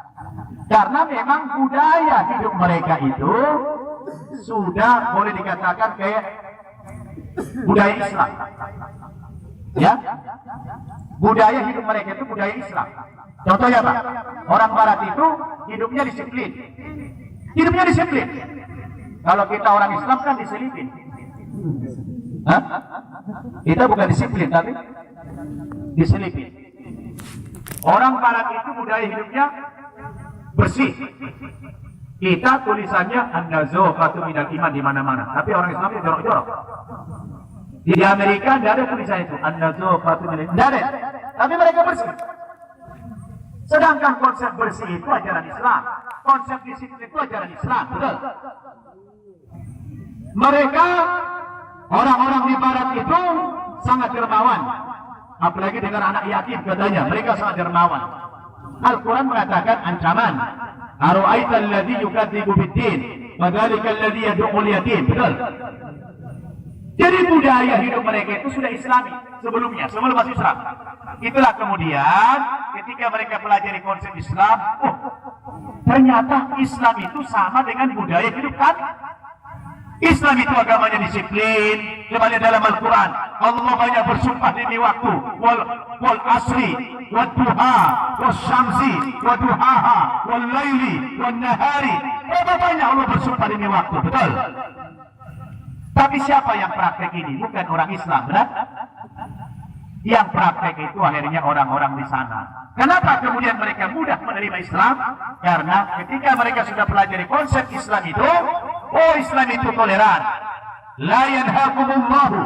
Speaker 2: Karena memang budaya hidup mereka itu sudah boleh dikatakan kayak budaya Islam. Ya, budaya hidup mereka itu budaya Islam. Contohnya Pak, orang Barat itu hidupnya disiplin. Hidupnya disiplin. Kalau kita orang Islam kan diselipin. Hah? Kita bukan disiplin tapi diselipin. Orang Barat itu budaya hidupnya bersih. Kita tulisannya an-nazafatu minal iman di mana-mana, tapi orang Islam itu jorok-jorok. Di Amerika tidak ada tulisan itu an-nazafatu minal iman. Tidak ada. Tapi mereka bersih. Sedangkan konsep bersih itu ajaran Islam. Konsep disiplin itu ajaran Islam. Betul. Mereka orang-orang di Barat itu sangat dermawan. Apalagi dengan anak yatim katanya, mereka sangat dermawan. Al-Quran mengatakan ancaman. Ara'aita alladhi yukadzibu bid-din, fadzalika alladhi yad'ul yatim. Betul. Jadi budaya hidup mereka itu sudah Islami sebelumnya, sebelum masuk Islam. Itulah kemudian ketika mereka pelajari konsep Islam, oh, ternyata Islam itu sama dengan budaya hidup kan? Islam itu agamanya disiplin. Coba lihat dalam Al-Quran, Allah banyak bersumpah demi waktu, wal asri, wal duha, wal syamsi, wal duhaha, wal laili, wal nahari. Berapa banyak Allah bersumpah demi waktu, betul? Tapi siapa yang praktek ini? Bukan orang Islam, benar? Yang praktek itu akhirnya orang-orang di sana. Kenapa kemudian mereka mudah menerima Islam? Karena ketika mereka sudah pelajari konsep Islam itu, oh Islam itu toleran. La yanhaakumullahu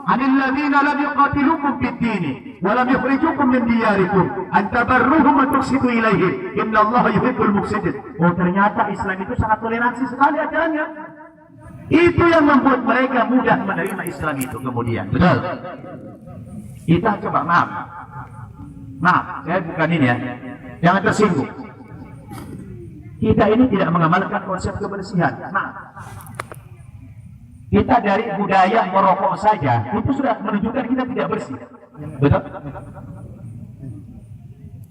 Speaker 2: 'anil ladzina lam yuqatilukum fid-din wa lam yukhrijukum min diyarikum an tabarruhum wa tuqsitu ilaihim innallaha yuhibbul muqsitin. Oh ternyata Islam itu sangat toleransi sekali ajarannya. Itu yang membuat mereka mudah menerima Islam itu kemudian. Betul. Kita coba maaf, saya bukan ini ya, jangan tersinggung. Kita ini tidak mengamalkan konsep kebersihan. Maaf. Kita dari budaya merokok saja itu sudah menunjukkan kita tidak bersih. Betul?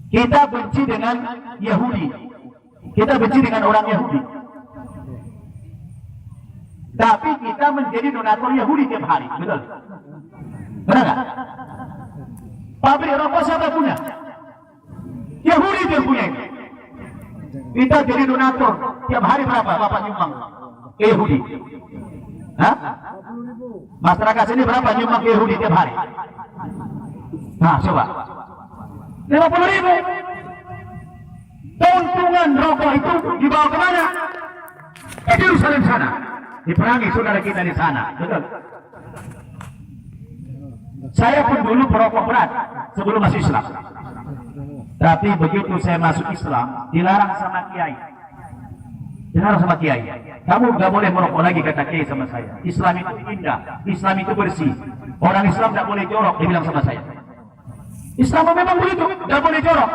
Speaker 2: Kita benci dengan Yahudi. Kita benci dengan orang Yahudi. Tapi kita menjadi donatur Yahudi tiap hari. Betul? Benar nggak? Pabrik rokok siapa punya? Yahudi yang punya. Kita jadi donatur tiap hari berapa Bapak nyumbang ke Yahudi? Hah? Masyarakat sini berapa nyumbang ke Yahudi tiap hari? Nah coba 50.000. Keuntungan rokok itu dibawa kemana? Ke Yerusalem sana, diperangi saudara kita di sana. Betul. Saya pun dulu perokok berat sebelum masuk Islam. Tapi begitu saya masuk Islam, dilarang sama kiai. Dilarang sama kiai. Kamu gak boleh merokok lagi, kata kiai sama saya. Islam itu indah, Islam itu bersih. Orang Islam gak boleh jorok, dia bilang sama saya. Islam memang begitu, gak boleh jorok.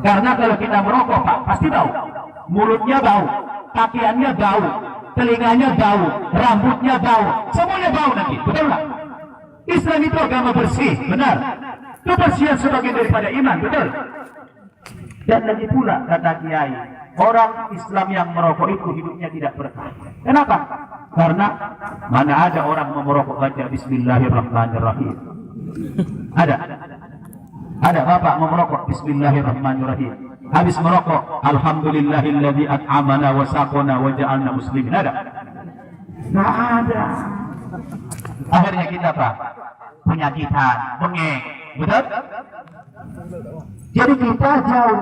Speaker 2: Karena kalau kita merokok, Pak, pasti bau. Mulutnya bau, pakaiannya bau, telinganya bau, rambutnya bau, semuanya bau nanti. Betul nggak? Islam itu agama bersih, benar. Kebersihan sebagian daripada iman, betul. Dan lagi pula kata kiai, orang Islam yang merokok itu hidupnya tidak berkah. Kenapa? Karena mana ada orang merokok baca Bismillahirrahmanirrahim. Ada bapak merokok Bismillahirrahmanirrahim. Habis merokok Alhamdulillahilladzi at'amana wa saqana wa ja'alna muslimin. Ada? Nggak ada. Akhirnya kita Pak penyakitan, bengek, betul? Jadi kita jauh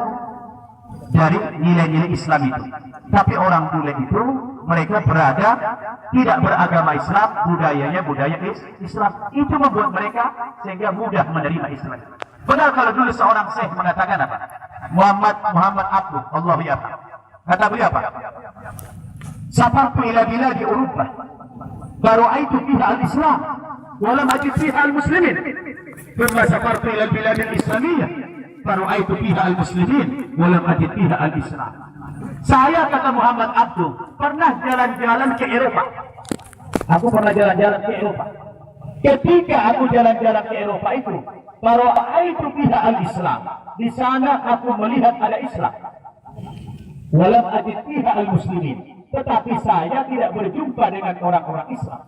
Speaker 2: dari nilai-nilai Islam itu. Tapi orang bule itu mereka berada tidak beragama Islam, budayanya budaya Islam. Itu membuat mereka sehingga mudah menerima Islam. Benar kalau dulu seorang syekh mengatakan apa? Muhammad Abduh, Allah ya. Kata beliau apa? Safartu ila biladi Eropa, fara'aitu fiha al-Islam, wa lam ajid fiha al-muslimin. Thumma safartu ila bilad al-Islamiyah, fara'aitu fiha al-muslimin, wa lam ajid fiha al-Islam. Saya, kata Muhammad Abduh, pernah jalan-jalan ke Eropa. Aku pernah jalan-jalan ke Eropa. Ketika aku jalan-jalan ke Eropa itu, fara'aitu fiha al-Islam. Di sana aku melihat ada Islam. Walam ajid fiha al-muslimin. tetapi saya tidak berjumpa dengan orang-orang Islam.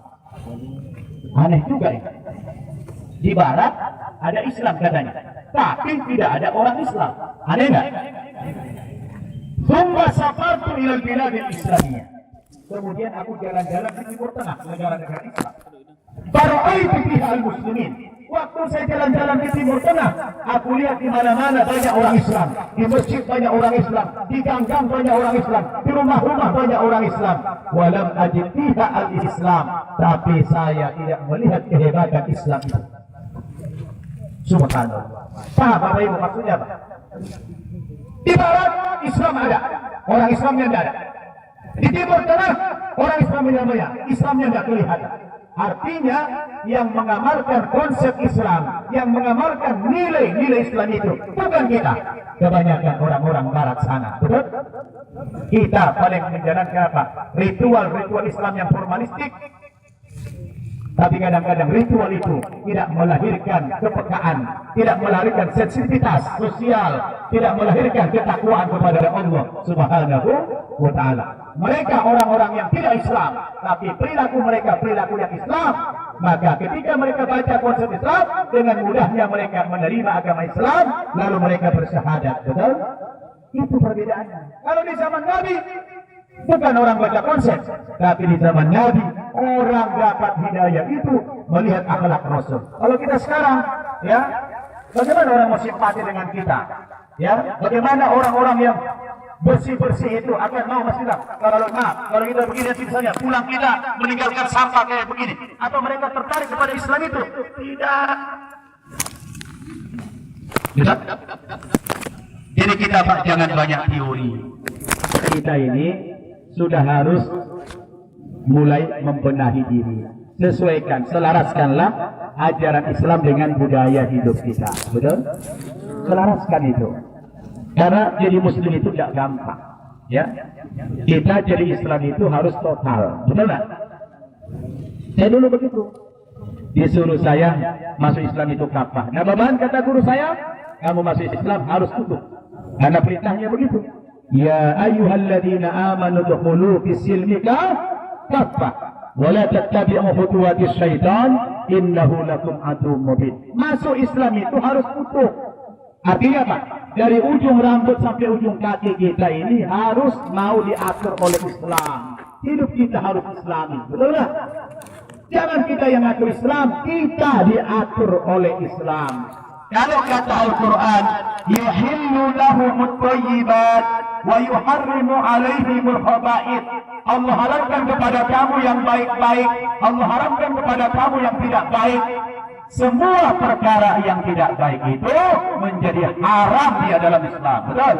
Speaker 2: Aneh juga ya. Di barat ada Islam katanya, tapi tidak ada orang Islam. Aneh nggak? Thumma safartu ilal biladil Islamiyah. Kemudian aku jalan-jalan di Timur Tengah, negara-negara Islam. Fara'aitu fiha al-muslimin. Waktu saya jalan-jalan di Timur Tengah, aku lihat di mana-mana banyak orang Islam. Di masjid banyak orang Islam, di gang-gang banyak orang Islam, di rumah-rumah banyak orang Islam. Walam ajid fiha al-Islam, tapi saya tidak melihat kehebatan Islam itu. Subhanallah. Paham Bapak Ibu maksudnya apa? Di barat Islam ada, orang Islamnya tidak ada. Di Timur Tengah orang Islamnya banyak, Islamnya tidak kelihatan. Artinya yang mengamalkan konsep Islam, yang mengamalkan nilai-nilai Islam itu bukan kita. Kebanyakan orang-orang barat sana, betul? Kita paling menjalankan apa? Ritual-ritual Islam yang formalistik. Tapi kadang-kadang ritual itu tidak melahirkan kepekaan, tidak melahirkan sensitivitas sosial, tidak melahirkan ketakwaan kepada Allah Subhanahu wa Ta'ala. Mereka orang-orang yang tidak Islam, tapi perilaku mereka perilaku yang Islam. Maka ketika mereka baca konsep Islam, dengan mudahnya mereka menerima agama Islam, lalu mereka bersyahadat. Betul? Itu perbedaannya. Kalau di zaman Nabi, bukan orang baca konsep, tapi di zaman Nabi orang dapat hidayah itu melihat akhlak Rasul. Kalau kita sekarang, ya, bagaimana orang mau simpati dengan kita? Ya, bagaimana orang-orang yang bersih-bersih itu akan mau masuk Islam? Kalau kita begini misalnya, pulang kita meninggalkan sampah kayak begini, atau mereka tertarik kepada Islam itu? Tidak. Tidak. Jadi kita Pak, jangan banyak teori. Kita ini sudah harus mulai membenahi diri. Sesuaikan, selaraskanlah ajaran Islam dengan budaya hidup kita. Betul? Selaraskan itu. Karena jadi muslim itu tidak gampang. Ya, kita jadi Islam itu harus total. Betul nggak? Saya dulu begitu. Disuruh saya masuk Islam itu kafah. Nah, bahan kata guru saya, kamu masuk Islam harus tutup. Karena perintahnya begitu. Ya ayyuhalladzina amanu dukhulu fis-silmi kaffah wa la tattabi'u khutuwatis syaitan innahu lakum aduwwun mubin. Masuk Islam itu harus utuh. Artinya apa? Dari ujung rambut sampai ujung kaki kita ini harus mau diatur oleh Islam. Hidup kita harus Islami, betul nggak? Jangan kita yang atur Islam, kita diatur oleh Islam. Kalau kata Al-Quran, yuhillu lahumut thayyibat wa yuharrimu alaihimul khaba'ith. Allah haramkan kepada kamu yang baik-baik, Allah haramkan kepada kamu yang tidak baik. Semua perkara yang tidak baik itu menjadi haram di dalam Islam. Betul?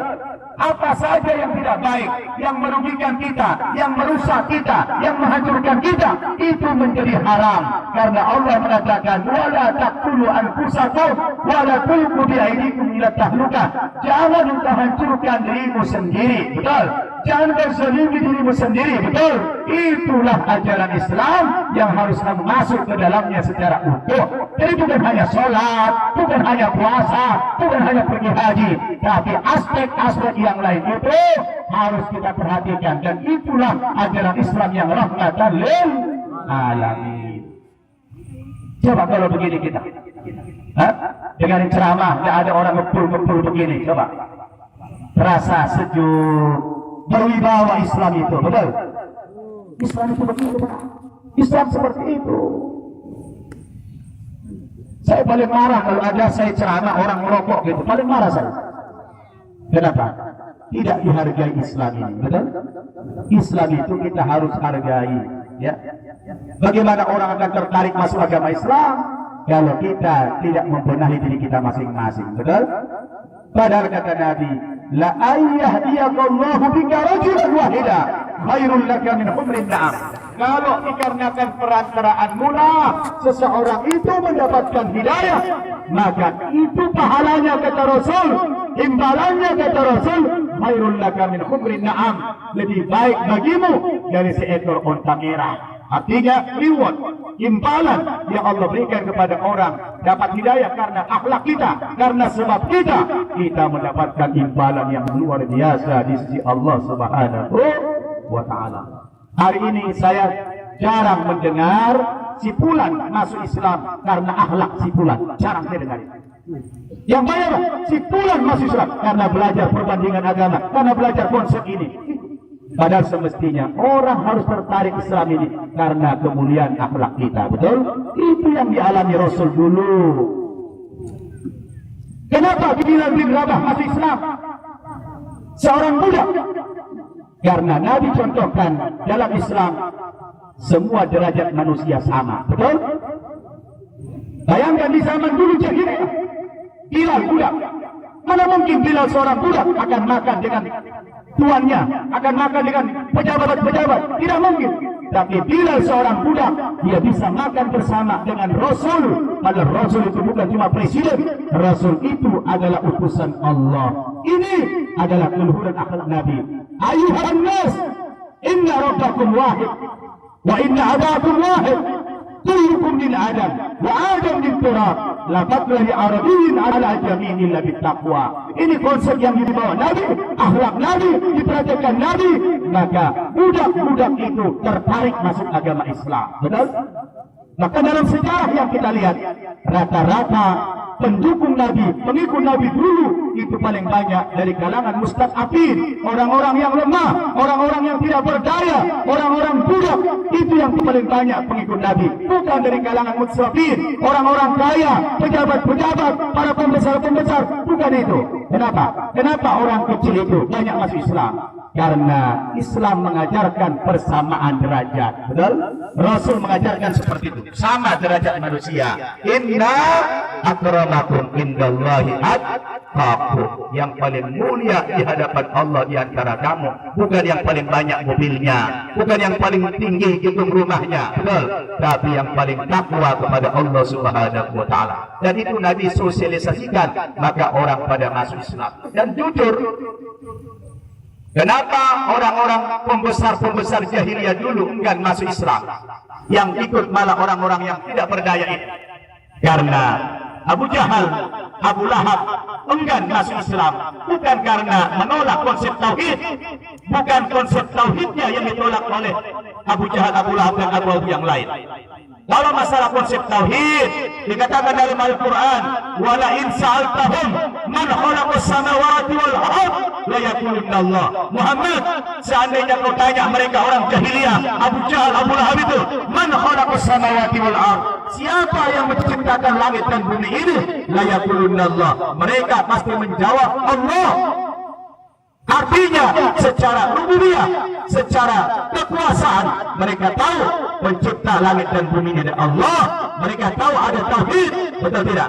Speaker 2: Apa saja yang tidak baik, yang merugikan kita, yang merusak kita, yang menghancurkan kita, itu menjadi haram. Karena Allah mengatakan, wala taqtulu anfusakum wala tulqu biaydikum ila tahlukah. Jangan engkau hancurkan dirimu sendiri. Betul? Jangan berzalimi dirimu sendiri. Betul? Itulah ajaran Islam yang harus kamu masuk ke dalamnya secara utuh. Jadi bukan hanya sholat, bukan hanya puasa, bukan hanya pergi haji, tapi aspek-aspek yang lain itu harus kita perhatikan. Dan itulah ajaran Islam yang rahmatan lil alamin. Coba kalau begini kita, dengan ceramah, tidak ada orang ngepul-ngepul begini, coba terasa sejuk, berwibawa Islam itu, betul? Islam itu begitu, Islam seperti itu. Saya paling marah kalau ada saya ceramah orang merokok gitu, paling marah saya. Kenapa? Tidak dihargai Islam ini, betul? Islam itu kita harus hargai, ya. Bagaimana orang akan tertarik masuk agama Islam kalau kita tidak membenahi diri kita masing-masing, betul? Padahal kata Nabi, la ayyahdiyallahu bika rajulan wahida khairul laka min humrin na'am. Kalau dikarenakan perantaraan seseorang itu mendapatkan hidayah, maka itu pahalanya kata Rasul, imbalannya kata Rasul, khairul laka min humrin na'am, lebih baik bagimu dari seekor unta merah. Artinya reward, imbalan yang Allah berikan kepada orang dapat hidayah karena akhlak kita, karena sebab kita mendapatkan imbalan yang luar biasa di sisi Allah Subhanahu wa ta'ala. Hari ini saya jarang mendengar si Fulan masuk Islam karena akhlak si Fulan. Jarang saya dengar. Yang banyak si Fulan masuk Islam karena belajar perbandingan agama, karena belajar konsep ini. Padahal semestinya orang harus tertarik Islam ini karena kemuliaan akhlak kita. Betul? Itu yang dialami Rasul dulu. Kenapa Bilal bin Rabah masuk Islam? Seorang budak. Karena Nabi contohkan dalam Islam semua derajat manusia sama. Betul? Bayangkan di zaman dulu jahiliyah, Bilal budak. Mana mungkin Bilal seorang budak akan makan dengan tuannya, akan makan dengan pejabat-pejabat? Tidak mungkin. Tapi Bilal seorang budak, dia bisa makan bersama dengan Rasul. Padahal Rasul itu bukan cuma presiden, Rasul itu adalah utusan Allah. Ini adalah keluhuran akhlak Nabi. Ayuhan nas, inna rabbakum wahid, wa inna adakum wahid. Kullukum min Adam wa Adam min turab, la fadla li arabiyyin ala jami'in illa bittaqwa. Ini konsep yang dibawa Nabi, akhlak Nabi, diperhatikan Nabi, maka budak-budak itu tertarik masuk agama Islam. Betul? Maka dalam sejarah yang kita lihat, rata-rata pendukung Nabi, pengikut Nabi dulu itu paling banyak dari kalangan mustad'afin, orang-orang yang lemah, orang-orang yang tidak berdaya, orang-orang budak. Itu yang paling banyak pengikut Nabi, bukan dari kalangan mustad'afin, orang-orang kaya, pejabat-pejabat, para pembesar-pembesar, bukan itu. Kenapa? Kenapa orang kecil itu banyak masuk Islam? Karena Islam mengajarkan persamaan derajat. Betul? Rasul mengajarkan seperti itu. Sama derajat manusia. Inna akramakum indallahi atqakum. Yang paling mulia di hadapan Allah di antara kamu bukan yang paling banyak mobilnya, bukan yang paling tinggi gedung rumahnya, betul? Tapi yang paling takwa kepada Allah Subhanahu wa taala. Dan itu Nabi sosialisasikan, maka orang pada masuk Islam. Dan jujur, kenapa orang-orang pembesar-pembesar jahiliyah dulu enggan masuk Islam? Yang ikut malah orang-orang yang tidak berdaya ini. Karena Abu Jahal, Abu Lahab enggan masuk Islam. Bukan karena menolak konsep tauhid, bukan konsep tauhidnya yang ditolak oleh Abu Jahal, Abu Lahab dan Abu Lahab yang lain. Kalau masalah konsep tauhid dikatakan dalam Al-Quran, wala in sa'altahum man khalaqas samawati wal ardh la yaqulunna Allah. Muhammad, seandainya kau tanya mereka orang jahiliyah, Abu Jahal, Abu Lahab itu, man khalaqas samawati wal ardh, siapa yang menciptakan langit dan bumi ini? La yaqulunna Allah. Mereka pasti menjawab Allah. Artinya secara rububiyah, secara kekuasaan, mereka tahu pencipta langit dan bumi ini Allah. Mereka tahu ada tauhid, betul tidak?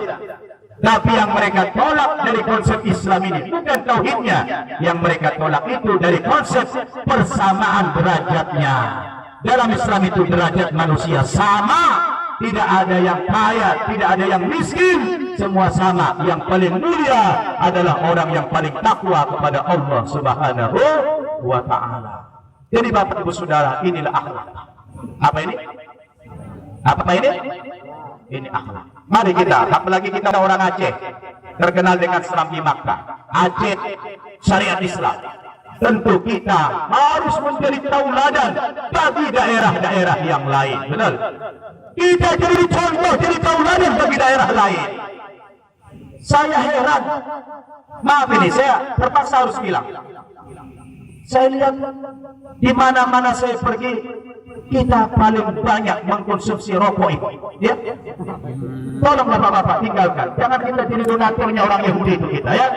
Speaker 2: Tapi yang mereka tolak dari konsep Islam ini bukan tauhidnya. Yang mereka tolak itu dari konsep persamaan derajatnya. Dalam Islam itu derajat manusia sama. Tidak ada yang kaya, tidak ada yang miskin, semua sama. Yang paling mulia adalah orang yang paling takwa kepada Allah Subhanahu wa ta'ala. Jadi Bapak Ibu Saudara, inilah akhlak. Apa ini? Apa ini? Ini akhlak. Mari kita, apalagi kita orang Aceh, terkenal dengan Serambi Makkah. Aceh syariat Islam. Tentu kita harus menjadi tauladan bagi daerah-daerah yang lain. Benar? Kita jadi contoh, jadi tauladan bagi daerah lain. Saya heran. Maaf ini, saya terpaksa harus bilang. Saya lihat di mana-mana saya pergi, kita paling banyak mengkonsumsi rokok itu. Ya? Tolonglah Bapak-bapak tinggalkan. Jangan kita jadi donaturnya orang Yahudi itu kita, ya.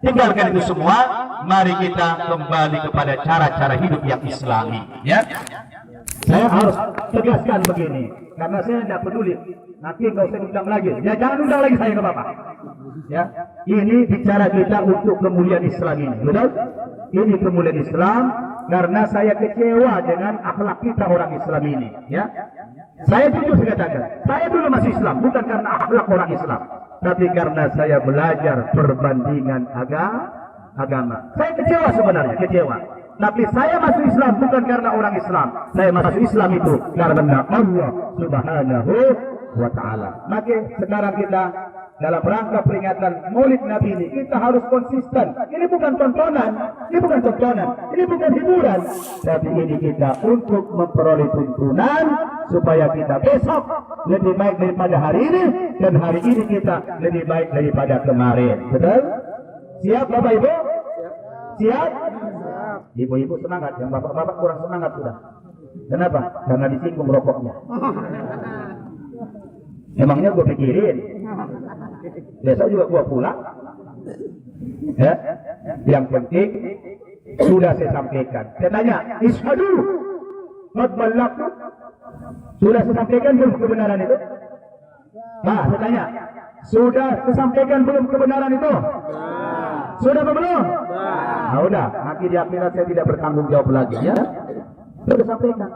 Speaker 2: Tinggalkan itu semua. Mari kita kembali kepada cara-cara hidup yang Islami. Ya. Saya harus tegaskan begini, karena saya tidak peduli. Nanti nggak usah undang lagi. Ya jangan undang lagi saya ke Bapak. Ya. Ini bicara kita untuk kemuliaan Islam ini. Betul? Ini kemuliaan Islam karena saya kecewa dengan akhlak kita orang Islam ini. Ya. Saya jujur katakan, saya dulu masih Islam bukan karena akhlak orang Islam, tapi karena saya belajar perbandingan agama. Saya kecewa sebenarnya, kecewa. Tapi saya masuk Islam bukan karena orang Islam. Saya masuk Islam itu karena Allah Subhanahu wa ta'ala. Maka sekarang kita dalam rangka peringatan Maulid Nabi ini kita harus konsisten. Ini bukan tontonan, ini bukan hiburan, tapi ini kita untuk memperoleh tuntunan supaya kita besok lebih baik daripada hari ini dan hari ini kita lebih baik daripada kemarin. Betul? Siap Bapak Ibu? Siap? Ibu-ibu semangat, yang bapak-bapak kurang semangat sudah. Kenapa? Karena disinggung rokoknya. Emangnya gue pikirin besok juga gue pulang ya? Yang penting sudah saya sampaikan. Saya tanya, isyhadu qad ballagtu, sudah saya sampaikan belum kebenaran itu? Nah, saya tanya, sudah saya sampaikan belum kebenaran itu? Sudah atau belum? Nah, udah, nanti di akhirat saya tidak bertanggung jawab lagi ya. Sudah sampaikan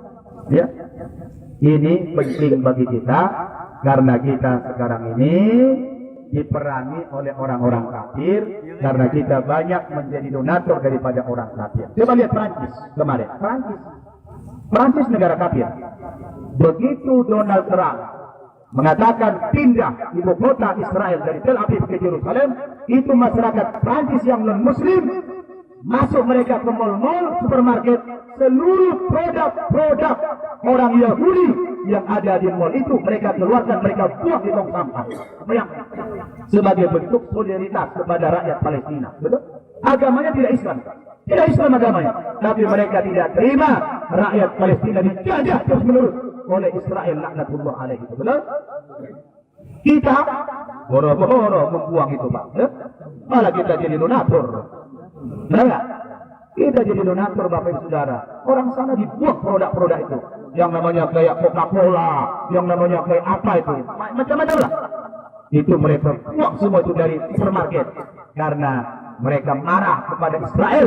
Speaker 2: ya. Ini penting bagi kita karena kita sekarang ini diperangi oleh orang-orang kafir, karena kita banyak menjadi donatur daripada orang kafir. Coba lihat Prancis kemarin. Prancis negara kafir. Begitu Donald Trump mengatakan pindah ibu kota Israel dari Tel Aviv ke Yerusalem, itu masyarakat Prancis yang non-Muslim masuk mereka ke mal-mal, supermarket, seluruh produk-produk orang Yahudi yang ada di mal itu mereka keluarkan, mereka buang di tong sampah. Sebagai bentuk solidaritas kepada rakyat Palestina. Betul? Agamanya tidak Islam. Tidak Islam agamanya. Tapi mereka tidak terima rakyat Palestina dijajah terus menerus oleh Israel, laknatullah alaihi. Betul? Kita boro-boro membuang itu, Pak. Malah kita jadi donatur. Benar? Kita jadi donatur, Bapak Ibu Saudara. Orang sana dibuang produk-produk itu. Yang namanya kayak Coca-Cola, yang namanya kayak apa itu, macam-macam lah. Itu mereka buang semua itu dari supermarket. Karena mereka marah kepada Israel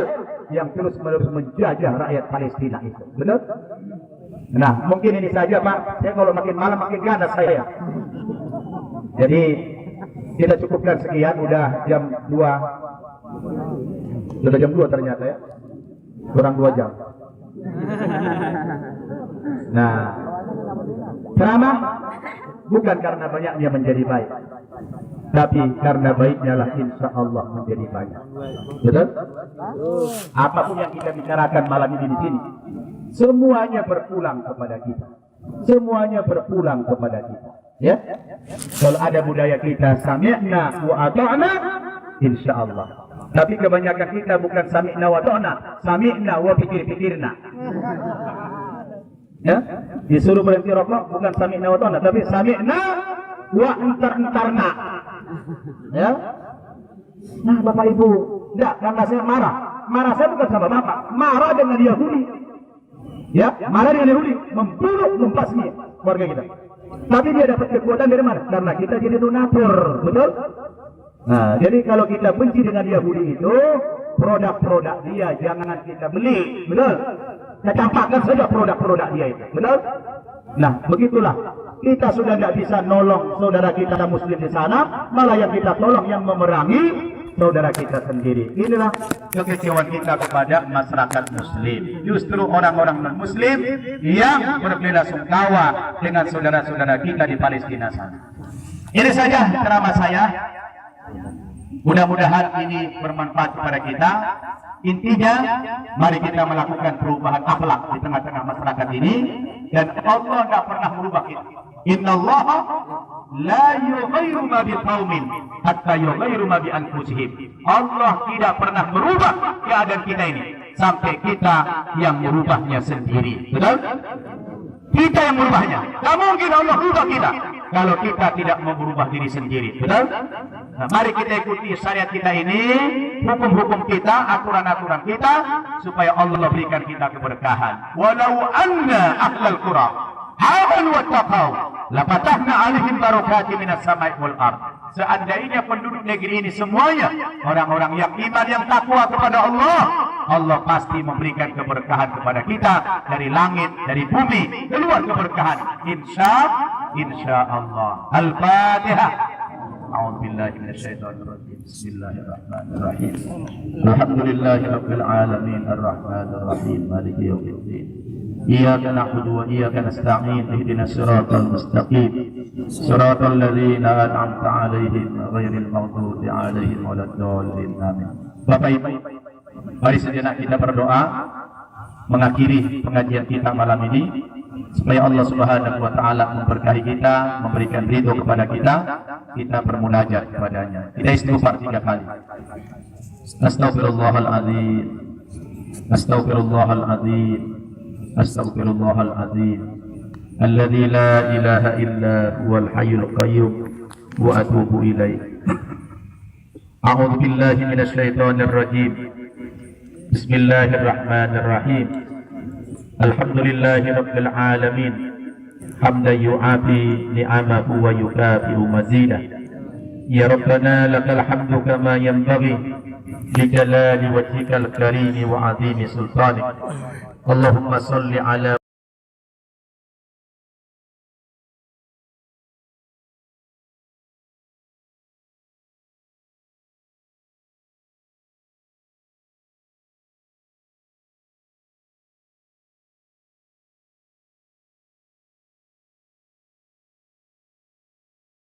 Speaker 2: yang terus-menerus menjajah rakyat Palestina itu. Benar? Nah, mungkin ini saja, Pak. Saya kalau makin malam makin ganas saya. Jadi kita cukupkan sekian, udah jam 2. Sudah jam 2 ternyata ya. Kurang 2 jam. Nah, ceramah bukan karena banyaknya menjadi baik, tapi karena baiknya lah insya Allah menjadi banyak. Betul? Apapun yang kita bicarakan malam ini di sini, semuanya berpulang kepada kita. Semuanya berpulang kepada kita. Ya, kalau ada budaya kita sami'na wa ata'na, insya Allah. Tapi kebanyakan kita bukan sami'na wa ta'na, sami'na wa pikir-pikirna. Ya, disuruh berhenti rokok bukan sami'na wa ta'na, tapi sami'na wa entar-entarna. Ya. Nah, Bapak Ibu, enggak, karena saya marah. Marah saya bukan sama Bapak, marah dengan Yahudi. Ya, marah dengan Yahudi, membunuh, membasmi keluarga kita. Tapi dia dapat kekuatan dari mana? Karena kita jadi donatur, betul? Nah, jadi kalau kita benci dengan Yahudi itu, produk-produk dia jangan kita beli, betul? Kita campakkan saja produk-produk dia itu, betul? Nah, begitulah. Kita sudah tidak bisa nolong saudara kita Muslim di sana, malah yang kita tolong yang memerangi saudara kita sendiri. Inilah kekecewaan kita kepada masyarakat Muslim. Justru orang-orang non-Muslim yang berbela-sungkawa dengan saudara-saudara kita di Palestina sana. Ini saja ceramah saya. Mudah-mudahan ini bermanfaat kepada kita. Intinya, mari kita melakukan perubahan akhlak di tengah-tengah masyarakat ini, dan Allah tidak pernah merubah kita. Innallaha la yughayyiru ma biqaumin hatta yughayyiru ma bi anfusihim. Allah tidak pernah merubah keadaan kita ini sampai kita yang merubahnya sendiri. Betul? Kita yang merubahnya. Tak mungkin Allah rubah kita kalau kita tidak mau merubah diri sendiri. Betul? Nah, mari kita ikuti syariat kita ini, hukum-hukum kita, aturan-aturan kita, supaya Allah berikan kita keberkahan. Walau anna ahlal qura amanu wattaqau lafatahna 'alaihim barakatin minas sama'i wal ard. Seandainya penduduk negeri ini semuanya orang-orang yang iman, yang takwa kepada Allah, Allah pasti memberikan keberkahan kepada kita dari langit, dari bumi, keluar keberkahan. Insya Allah. Al-Fatihah. A'udzubillahi minasyaitonir rajim. Bismillahirrahmanirrahim. Alhamdulillahirabbil alamin arrahmanirrahim maliki yaumiddin. إياك نعبد وإياك نستعين اهدنا الصراط المستقيم صراط الذين أنعمت عليهم غير المغضوب عليهم ولا الضالين آمين. Bapak Ibu, mari sejenak kita berdoa mengakhiri pengajian kita malam ini supaya Allah Subhanahu wa taala memberkahi kita, memberikan ridho kepada kita. Kita bermunajat kepadanya. Kita istighfar 3 kali. Astaghfirullahaladzim, astaghfirullahaladzim, astaghfirullahaladzim, alladzi la ilaha illa huwal hayyul qayyum wa atubu ilaih. A'udzu billahi minasy syaithanir rajim. Bismillahirrahmanirrahim. Alhamdulillahi rabbil alamin. Hamdan yu'afi ni'amahu wa yukafi'u mazidah. Ya Rabbana lakal hamdu kama yanbaghi li jalali wajhikal karim wa 'azimi sultanik. Allahumma salli ala